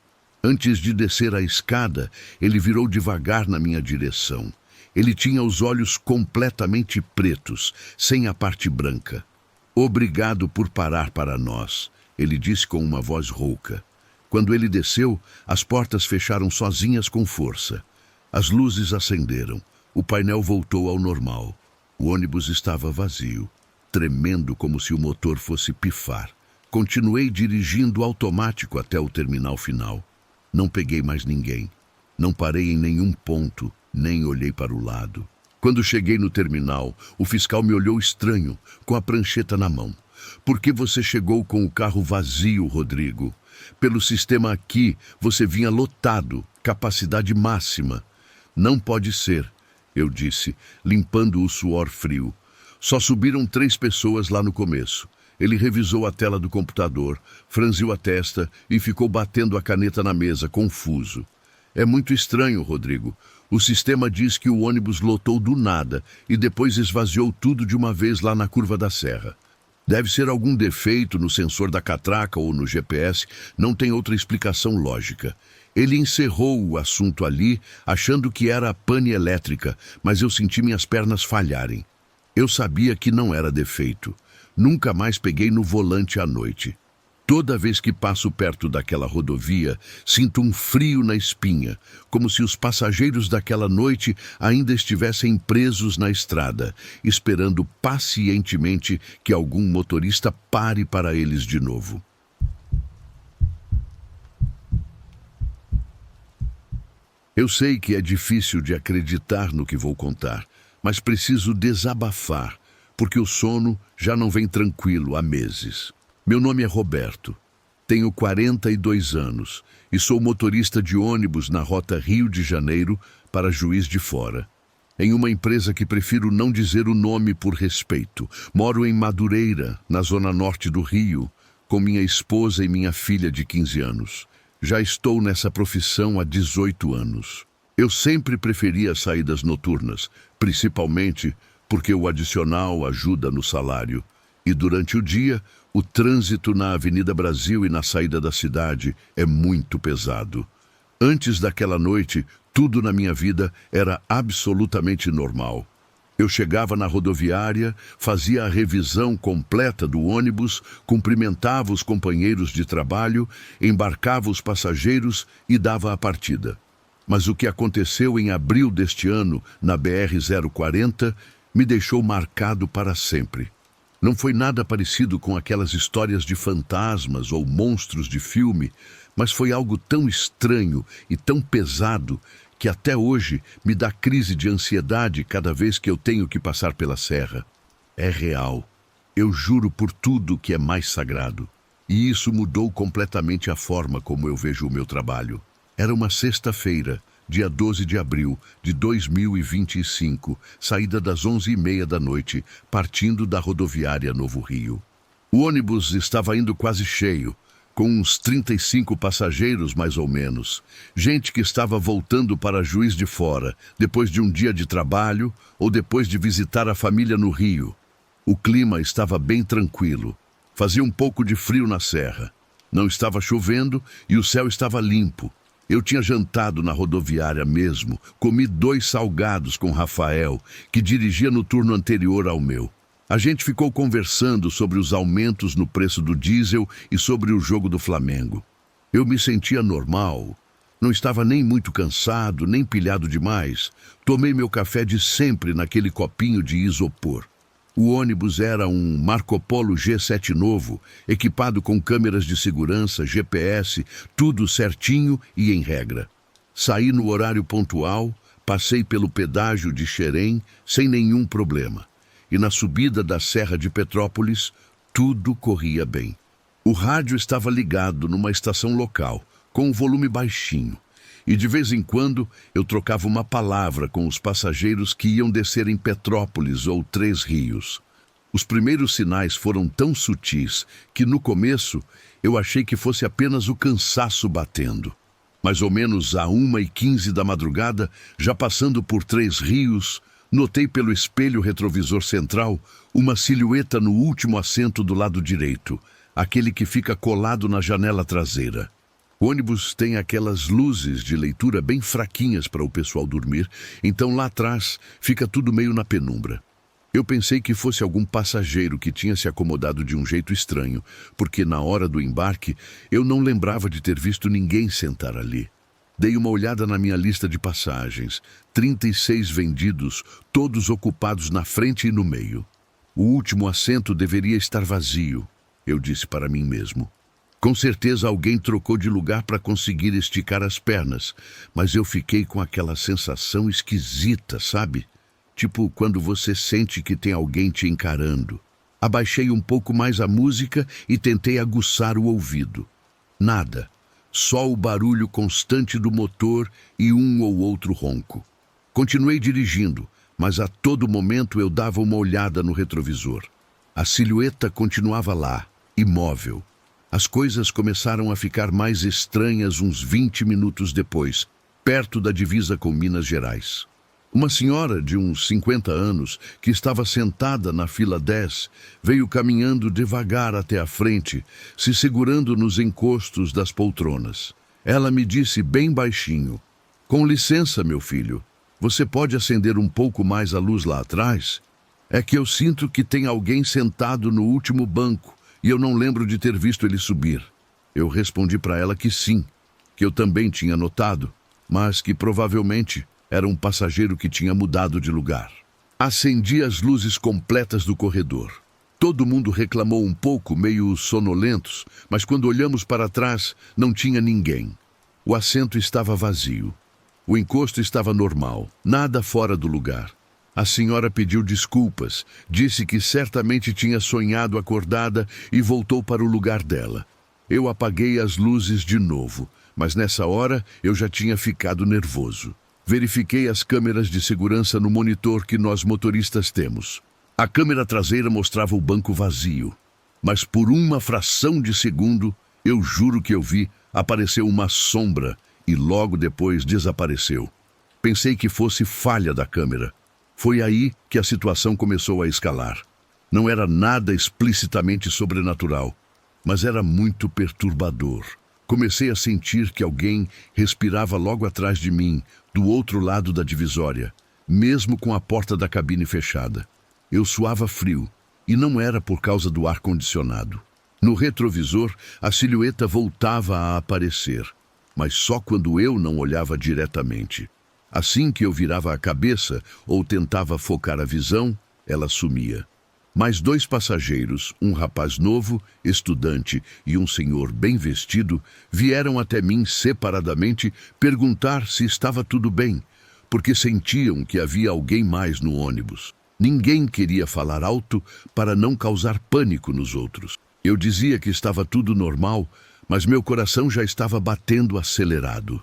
Antes de descer a escada, ele virou devagar na minha direção. Ele tinha os olhos completamente pretos, sem a parte branca. Obrigado por parar para nós, ele disse com uma voz rouca. Quando ele desceu, as portas fecharam sozinhas com força. As luzes acenderam. O painel voltou ao normal. O ônibus estava vazio, tremendo como se o motor fosse pifar. Continuei dirigindo automático até o terminal final. Não peguei mais ninguém. Não parei em nenhum ponto, nem olhei para o lado. Quando cheguei no terminal, o fiscal me olhou estranho, com a prancheta na mão. Por que você chegou com o carro vazio, Rodrigo? Pelo sistema aqui, você vinha lotado, capacidade máxima. Não pode ser, eu disse, limpando o suor frio. Só subiram 3 pessoas lá no começo. Ele revisou a tela do computador, franziu a testa e ficou batendo a caneta na mesa, confuso. É muito estranho, Rodrigo. O sistema diz que o ônibus lotou do nada e depois esvaziou tudo de uma vez lá na curva da serra. Deve ser algum defeito no sensor da catraca ou no GPS, não tem outra explicação lógica. Ele encerrou o assunto ali, achando que era a pane elétrica, mas eu senti minhas pernas falharem. Eu sabia que não era defeito. Nunca mais peguei no volante à noite. Toda vez que passo perto daquela rodovia, sinto um frio na espinha, como se os passageiros daquela noite ainda estivessem presos na estrada, esperando pacientemente que algum motorista pare para eles de novo. Eu sei que é difícil de acreditar no que vou contar, mas preciso desabafar, porque o sono já não vem tranquilo há meses. Meu nome é Roberto, tenho 42 anos e sou motorista de ônibus na rota Rio de Janeiro para Juiz de Fora. Em uma empresa que prefiro não dizer o nome por respeito. Moro em Madureira, na zona norte do Rio, com minha esposa e minha filha de 15 anos. Já estou nessa profissão há 18 anos. Eu sempre preferi as saídas noturnas, principalmente porque o adicional ajuda no salário. E durante o dia, o trânsito na Avenida Brasil e na saída da cidade é muito pesado. Antes daquela noite, tudo na minha vida era absolutamente normal. Eu chegava na rodoviária, fazia a revisão completa do ônibus, cumprimentava os companheiros de trabalho, embarcava os passageiros e dava a partida. Mas o que aconteceu em abril deste ano, na BR-040, me deixou marcado para sempre. Não foi nada parecido com aquelas histórias de fantasmas ou monstros de filme, mas foi algo tão estranho e tão pesado que até hoje me dá crise de ansiedade cada vez que eu tenho que passar pela serra. É real. Eu juro por tudo que é mais sagrado. E isso mudou completamente a forma como eu vejo o meu trabalho. Era uma sexta-feira, dia 12 de abril de 2025, saída das 11h30 da noite, partindo da rodoviária Novo Rio. O ônibus estava indo quase cheio, com uns 35 passageiros mais ou menos. Gente que estava voltando para Juiz de Fora, depois de um dia de trabalho ou depois de visitar a família no Rio. O clima estava bem tranquilo. Fazia um pouco de frio na serra. Não estava chovendo e o céu estava limpo. Eu tinha jantado na rodoviária mesmo, comi 2 salgados com Rafael, que dirigia no turno anterior ao meu. A gente ficou conversando sobre os aumentos no preço do diesel e sobre o jogo do Flamengo. Eu me sentia normal, não estava nem muito cansado, nem pilhado demais. Tomei meu café de sempre naquele copinho de isopor. O ônibus era um Marco Polo G7 novo, equipado com câmeras de segurança, GPS, tudo certinho e em regra. Saí no horário pontual, passei pelo pedágio de Xerém sem nenhum problema. E na subida da Serra de Petrópolis, tudo corria bem. O rádio estava ligado numa estação local, com um volume baixinho. E de vez em quando eu trocava uma palavra com os passageiros que iam descer em Petrópolis ou Três Rios. Os primeiros sinais foram tão sutis que no começo eu achei que fosse apenas o cansaço batendo. Mais ou menos à 1h15 da madrugada, já passando por Três Rios, notei pelo espelho retrovisor central uma silhueta no último assento do lado direito, aquele que fica colado na janela traseira. O ônibus tem aquelas luzes de leitura bem fraquinhas para o pessoal dormir, então lá atrás fica tudo meio na penumbra. Eu pensei que fosse algum passageiro que tinha se acomodado de um jeito estranho, porque na hora do embarque eu não lembrava de ter visto ninguém sentar ali. Dei uma olhada na minha lista de passagens, 36 vendidos, todos ocupados na frente e no meio. O último assento deveria estar vazio, eu disse para mim mesmo. Com certeza alguém trocou de lugar para conseguir esticar as pernas, mas eu fiquei com aquela sensação esquisita, sabe? Tipo quando você sente que tem alguém te encarando. Abaixei um pouco mais a música e tentei aguçar o ouvido. Nada. Só o barulho constante do motor e um ou outro ronco. Continuei dirigindo, mas a todo momento eu dava uma olhada no retrovisor. A silhueta continuava lá, imóvel. As coisas começaram a ficar mais estranhas uns 20 minutos depois, perto da divisa com Minas Gerais. Uma senhora de uns 50 anos, que estava sentada na fila 10, veio caminhando devagar até a frente, se segurando nos encostos das poltronas. Ela me disse bem baixinho: "Com licença, meu filho, você pode acender um pouco mais a luz lá atrás? É que eu sinto que tem alguém sentado no último banco e eu não lembro de ter visto ele subir." Eu respondi para ela que sim, que eu também tinha notado, mas que provavelmente era um passageiro que tinha mudado de lugar. Acendi as luzes completas do corredor. Todo mundo reclamou um pouco, meio sonolentos, mas quando olhamos para trás, não tinha ninguém. O assento estava vazio. O encosto estava normal, nada fora do lugar. A senhora pediu desculpas, disse que certamente tinha sonhado acordada e voltou para o lugar dela. Eu apaguei as luzes de novo, mas nessa hora eu já tinha ficado nervoso. Verifiquei as câmeras de segurança no monitor que nós motoristas temos. A câmera traseira mostrava o banco vazio, mas por uma fração de segundo, eu juro que eu vi, apareceu uma sombra e logo depois desapareceu. Pensei que fosse falha da câmera. Foi aí que a situação começou a escalar. Não era nada explicitamente sobrenatural, mas era muito perturbador. Comecei a sentir que alguém respirava logo atrás de mim, do outro lado da divisória, mesmo com a porta da cabine fechada. Eu suava frio, e não era por causa do ar-condicionado. No retrovisor, a silhueta voltava a aparecer, mas só quando eu não olhava diretamente. Assim que eu virava a cabeça ou tentava focar a visão, ela sumia. Mais 2 passageiros, um rapaz novo, estudante, e um senhor bem vestido, vieram até mim separadamente perguntar se estava tudo bem, porque sentiam que havia alguém mais no ônibus. Ninguém queria falar alto para não causar pânico nos outros. Eu dizia que estava tudo normal, mas meu coração já estava batendo acelerado.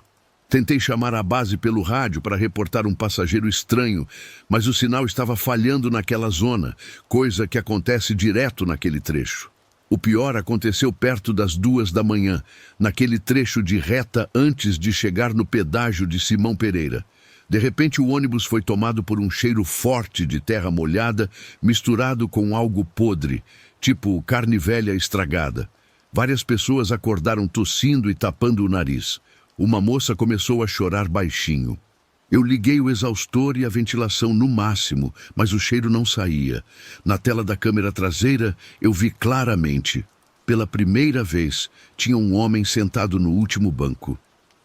Tentei chamar a base pelo rádio para reportar um passageiro estranho, mas o sinal estava falhando naquela zona, coisa que acontece direto naquele trecho. O pior aconteceu perto das 2 da manhã, naquele trecho de reta antes de chegar no pedágio de Simão Pereira. De repente o ônibus foi tomado por um cheiro forte de terra molhada, misturado com algo podre, tipo carne velha estragada. Várias pessoas acordaram tossindo e tapando o nariz. Uma moça começou a chorar baixinho. Eu liguei o exaustor e a ventilação no máximo, mas o cheiro não saía. Na tela da câmera traseira, eu vi claramente. Pela primeira vez, tinha um homem sentado no último banco.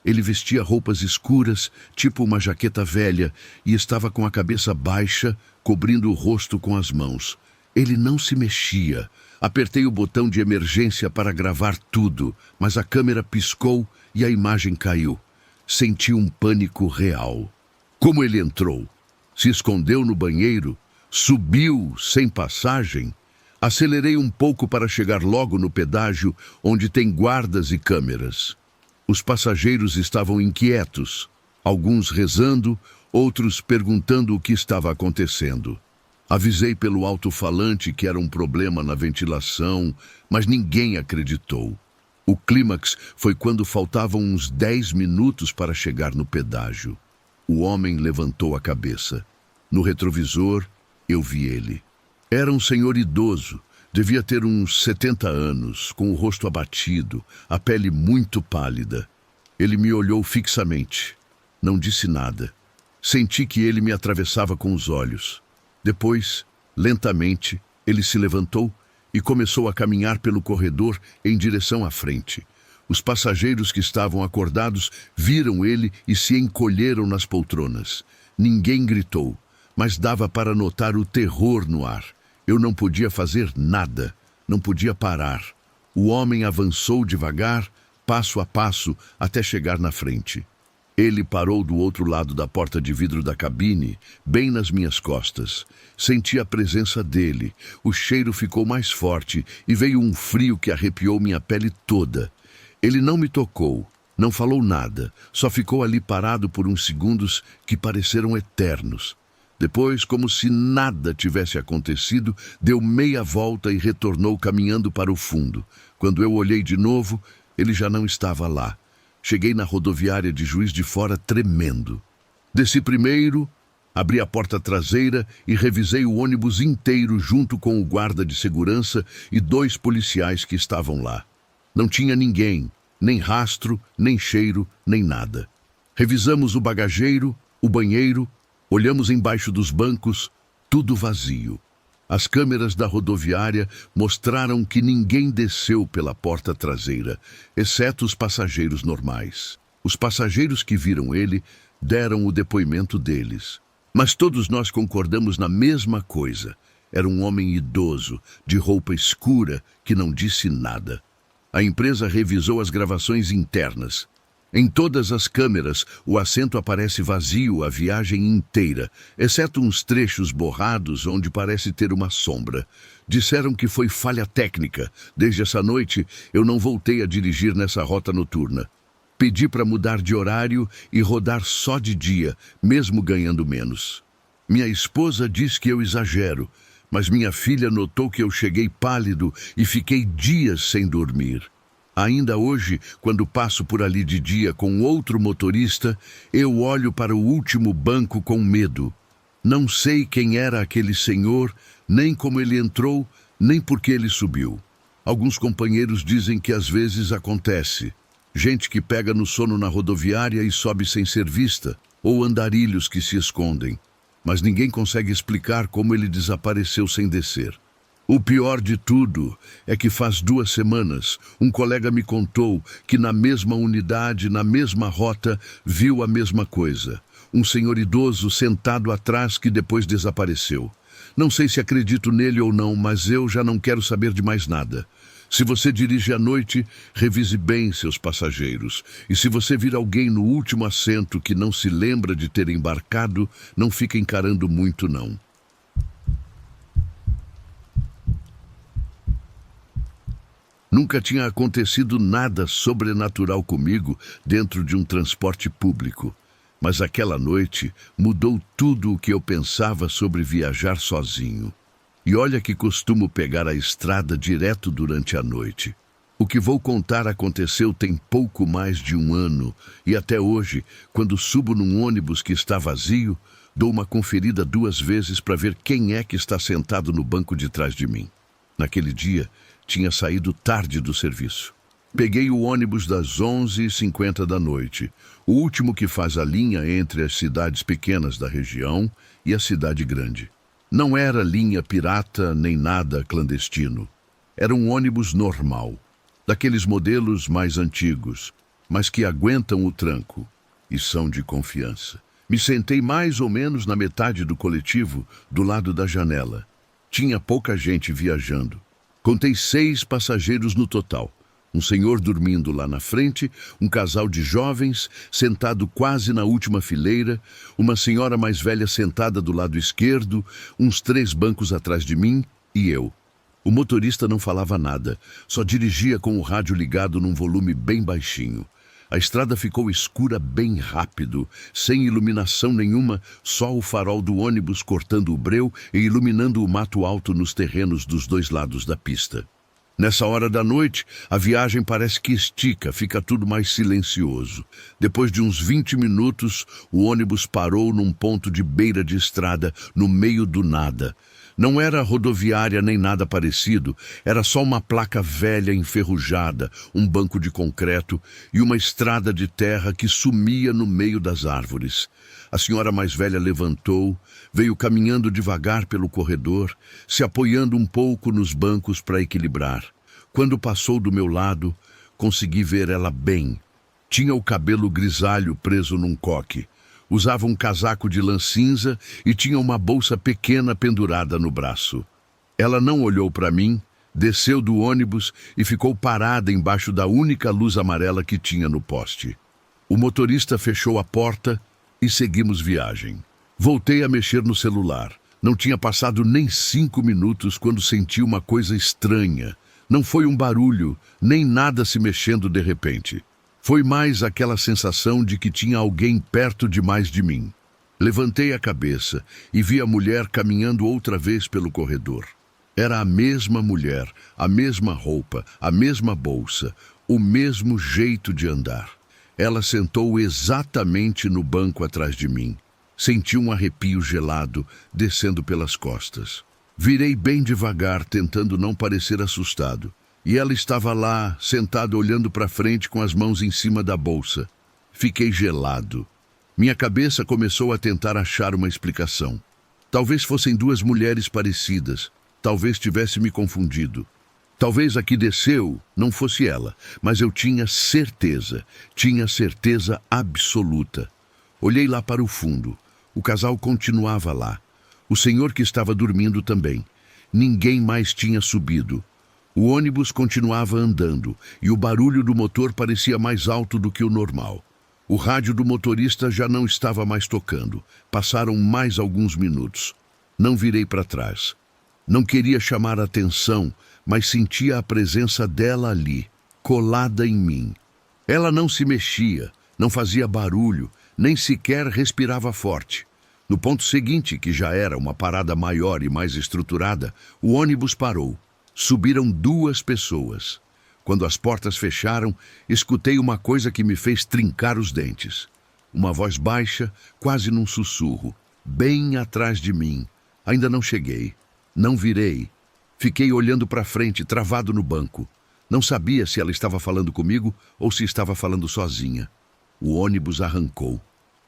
Ele vestia roupas escuras, tipo uma jaqueta velha, e estava com a cabeça baixa, cobrindo o rosto com as mãos. Ele não se mexia. Apertei o botão de emergência para gravar tudo, mas a câmera piscou e a imagem caiu. Senti um pânico real. Como ele entrou? Se escondeu no banheiro? Subiu sem passagem? Acelerei um pouco para chegar logo no pedágio, onde tem guardas e câmeras. Os passageiros estavam inquietos, alguns rezando, outros perguntando o que estava acontecendo. Avisei pelo alto-falante que era um problema na ventilação, mas ninguém acreditou. O clímax foi quando faltavam uns 10 minutos para chegar no pedágio. O homem levantou a cabeça. No retrovisor, eu vi ele. Era um senhor idoso, devia ter uns 70 anos, com o rosto abatido, a pele muito pálida. Ele me olhou fixamente. Não disse nada. Senti que ele me atravessava com os olhos. Depois, lentamente, ele se levantou e começou a caminhar pelo corredor em direção à frente. Os passageiros que estavam acordados viram ele e se encolheram nas poltronas. Ninguém gritou, mas dava para notar o terror no ar. Eu não podia fazer nada, não podia parar. O homem avançou devagar, passo a passo, até chegar na frente. Ele parou do outro lado da porta de vidro da cabine, bem nas minhas costas. Senti a presença dele. O cheiro ficou mais forte e veio um frio que arrepiou minha pele toda. Ele não me tocou, não falou nada, só ficou ali parado por uns segundos que pareceram eternos. Depois, como se nada tivesse acontecido, deu meia volta e retornou caminhando para o fundo. Quando eu olhei de novo, ele já não estava lá. Cheguei na rodoviária de Juiz de Fora tremendo. Desci primeiro, abri a porta traseira e revisei o ônibus inteiro junto com o guarda de segurança e 2 policiais que estavam lá. Não tinha ninguém, nem rastro, nem cheiro, nem nada. Revisamos o bagageiro, o banheiro, olhamos embaixo dos bancos, tudo vazio. As câmeras da rodoviária mostraram que ninguém desceu pela porta traseira, exceto os passageiros normais. Os passageiros que viram ele deram o depoimento deles. Mas todos nós concordamos na mesma coisa. Era um homem idoso, de roupa escura, que não disse nada. A empresa revisou as gravações internas. Em todas as câmeras, o assento aparece vazio a viagem inteira, exceto uns trechos borrados onde parece ter uma sombra. Disseram que foi falha técnica. Desde essa noite, eu não voltei a dirigir nessa rota noturna. Pedi para mudar de horário e rodar só de dia, mesmo ganhando menos. Minha esposa diz que eu exagero, mas minha filha notou que eu cheguei pálido e fiquei dias sem dormir. Ainda hoje, quando passo por ali de dia com outro motorista, eu olho para o último banco com medo. Não sei quem era aquele senhor, nem como ele entrou, nem por que ele subiu. Alguns companheiros dizem que às vezes acontece. Gente que pega no sono na rodoviária e sobe sem ser vista, ou andarilhos que se escondem. Mas ninguém consegue explicar como ele desapareceu sem descer. O pior de tudo é que faz 2 semanas, um colega me contou que na mesma unidade, na mesma rota, viu a mesma coisa. Um senhor idoso sentado atrás que depois desapareceu. Não sei se acredito nele ou não, mas eu já não quero saber de mais nada. Se você dirige à noite, revise bem seus passageiros. E se você vir alguém no último assento que não se lembra de ter embarcado, não fique encarando muito, não. Nunca tinha acontecido nada sobrenatural comigo dentro de um transporte público. Mas aquela noite mudou tudo o que eu pensava sobre viajar sozinho. E olha que costumo pegar a estrada direto durante a noite. O que vou contar aconteceu tem pouco mais de 1 ano, e até hoje, quando subo num ônibus que está vazio, dou uma conferida 2 vezes para ver quem é que está sentado no banco de trás de mim. Naquele dia, tinha saído tarde do serviço. Peguei o ônibus das 11h50 da noite, o último que faz a linha entre as cidades pequenas da região e a cidade grande. Não era linha pirata nem nada clandestino. Era um ônibus normal, daqueles modelos mais antigos, mas que aguentam o tranco e são de confiança. Me sentei mais ou menos na metade do coletivo, do lado da janela. Tinha pouca gente viajando. Contei 6 passageiros no total. Um senhor dormindo lá na frente, um casal de jovens sentado quase na última fileira, uma senhora mais velha sentada do lado esquerdo, uns 3 bancos atrás de mim e eu. O motorista não falava nada, só dirigia com o rádio ligado num volume bem baixinho. A estrada ficou escura bem rápido, sem iluminação nenhuma, só o farol do ônibus cortando o breu e iluminando o mato alto nos terrenos dos 2 lados da pista. Nessa hora da noite, a viagem parece que estica, fica tudo mais silencioso. Depois de uns 20 minutos, o ônibus parou num ponto de beira de estrada, no meio do nada. Não era rodoviária nem nada parecido, era só uma placa velha enferrujada, um banco de concreto e uma estrada de terra que sumia no meio das árvores. A senhora mais velha levantou, veio caminhando devagar pelo corredor, se apoiando um pouco nos bancos para equilibrar. Quando passou do meu lado, consegui ver ela bem. Tinha o cabelo grisalho preso num coque. Usava um casaco de lã cinza e tinha uma bolsa pequena pendurada no braço. Ela não olhou para mim, desceu do ônibus e ficou parada embaixo da única luz amarela que tinha no poste. O motorista fechou a porta e seguimos viagem. Voltei a mexer no celular. Não tinha passado nem 5 minutos quando senti uma coisa estranha. Não foi um barulho, nem nada se mexendo de repente. Foi mais aquela sensação de que tinha alguém perto demais de mim. Levantei a cabeça e vi a mulher caminhando outra vez pelo corredor. Era a mesma mulher, a mesma roupa, a mesma bolsa, o mesmo jeito de andar. Ela sentou exatamente no banco atrás de mim. Senti um arrepio gelado descendo pelas costas. Virei bem devagar, tentando não parecer assustado. E ela estava lá, sentada olhando para frente com as mãos em cima da bolsa. Fiquei gelado. Minha cabeça começou a tentar achar uma explicação. Talvez fossem duas mulheres parecidas. Talvez tivesse me confundido. Talvez a que desceu não fosse ela, mas eu tinha certeza absoluta. Olhei lá para o fundo. O casal continuava lá. O senhor que estava dormindo também. Ninguém mais tinha subido. O ônibus continuava andando e o barulho do motor parecia mais alto do que o normal. O rádio do motorista já não estava mais tocando. Passaram mais alguns minutos. Não virei para trás. Não queria chamar a atenção, mas sentia a presença dela ali, colada em mim. Ela não se mexia, não fazia barulho, nem sequer respirava forte. No ponto seguinte, que já era uma parada maior e mais estruturada, o ônibus parou. Subiram duas pessoas. Quando as portas fecharam, escutei uma coisa que me fez trincar os dentes. Uma voz baixa, quase num sussurro, bem atrás de mim. Ainda não cheguei. Não virei. Fiquei olhando para frente, travado no banco. Não sabia se ela estava falando comigo ou se estava falando sozinha. O ônibus arrancou.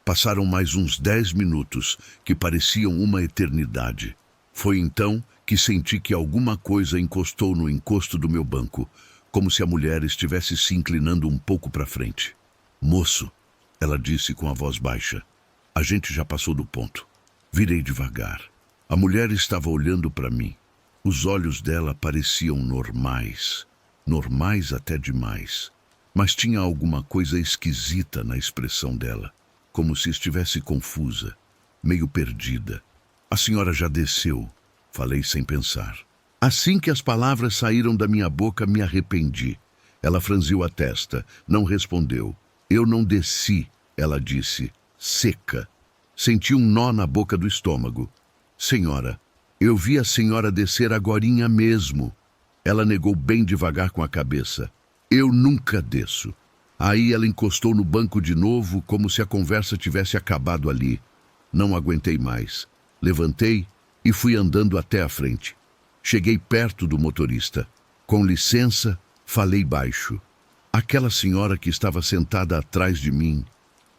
Passaram mais uns 10 minutos, que pareciam uma eternidade. Foi então que senti que alguma coisa encostou no encosto do meu banco, como se a mulher estivesse se inclinando um pouco para frente. "Moço", ela disse com a voz baixa, "a gente já passou do ponto." Virei devagar. A mulher estava olhando para mim. Os olhos dela pareciam normais até demais. Mas tinha alguma coisa esquisita na expressão dela, como se estivesse confusa, meio perdida. "A senhora já desceu", falei sem pensar. Assim que as palavras saíram da minha boca, me arrependi. Ela franziu a testa, não respondeu. "Eu não desci", ela disse, seca. Senti um nó na boca do estômago. "Senhora, eu vi a senhora descer agorinha mesmo." Ela negou bem devagar com a cabeça. "Eu nunca desço." Aí ela encostou no banco de novo, como se a conversa tivesse acabado ali. Não aguentei mais. Levantei e fui andando até a frente. Cheguei perto do motorista. "Com licença", falei baixo. "Aquela senhora que estava sentada atrás de mim.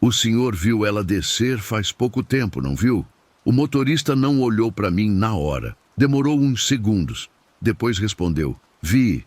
O senhor viu ela descer faz pouco tempo, não viu?" O motorista não olhou para mim na hora. Demorou uns segundos. Depois respondeu: Vi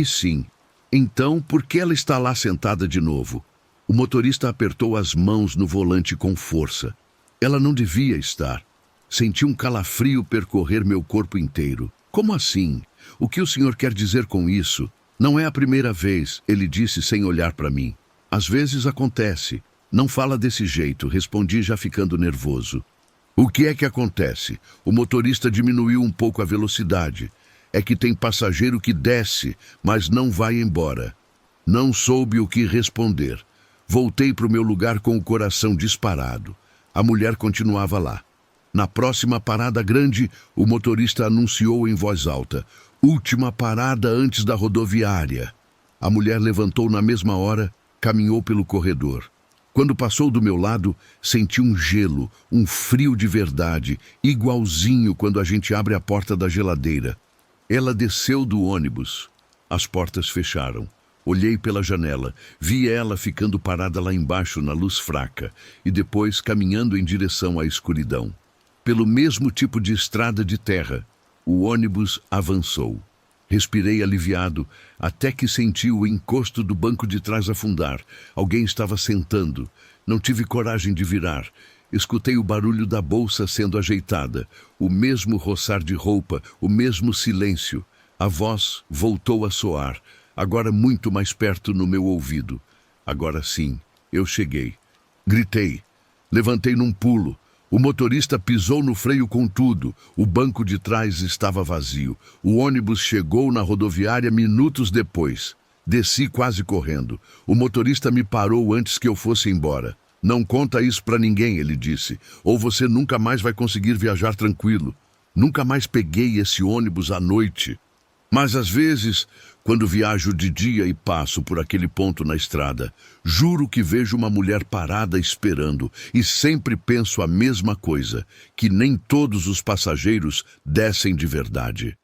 sim." "Então, por que ela está lá sentada de novo?" O motorista apertou as mãos no volante com força. Ela não devia estar. Senti um calafrio percorrer meu corpo inteiro. "Como assim? O que o senhor quer dizer com isso?" "Não é a primeira vez", ele disse sem olhar para mim. "Às vezes acontece." "Não fala desse jeito", respondi já ficando nervoso. "O que é que acontece?" O motorista diminuiu um pouco a velocidade. "É que tem passageiro que desce, mas não vai embora." Não soube o que responder. Voltei para o meu lugar com o coração disparado. A mulher continuava lá. Na próxima parada grande, o motorista anunciou em voz alta: "Última parada antes da rodoviária." A mulher levantou na mesma hora, caminhou pelo corredor. Quando passou do meu lado, senti um gelo, um frio de verdade, igualzinho quando a gente abre a porta da geladeira. Ela desceu do ônibus. As portas fecharam. Olhei pela janela, vi ela ficando parada lá embaixo na luz fraca e depois caminhando em direção à escuridão. Pelo mesmo tipo de estrada de terra, o ônibus avançou. Respirei aliviado, até que senti o encosto do banco de trás afundar. Alguém estava sentando. Não tive coragem de virar. Escutei o barulho da bolsa sendo ajeitada, o mesmo roçar de roupa, o mesmo silêncio. A voz voltou a soar, agora muito mais perto no meu ouvido. Agora sim, eu cheguei. Gritei. Levantei num pulo. O motorista pisou no freio com tudo. O banco de trás estava vazio. O ônibus chegou na rodoviária minutos depois. Desci quase correndo. O motorista me parou antes que eu fosse embora. Não conta isso para ninguém, ele disse, ou você nunca mais vai conseguir viajar tranquilo. Nunca mais peguei esse ônibus à noite. Mas às vezes, quando viajo de dia e passo por aquele ponto na estrada, juro que vejo uma mulher parada esperando e sempre penso a mesma coisa, que nem todos os passageiros descem de verdade.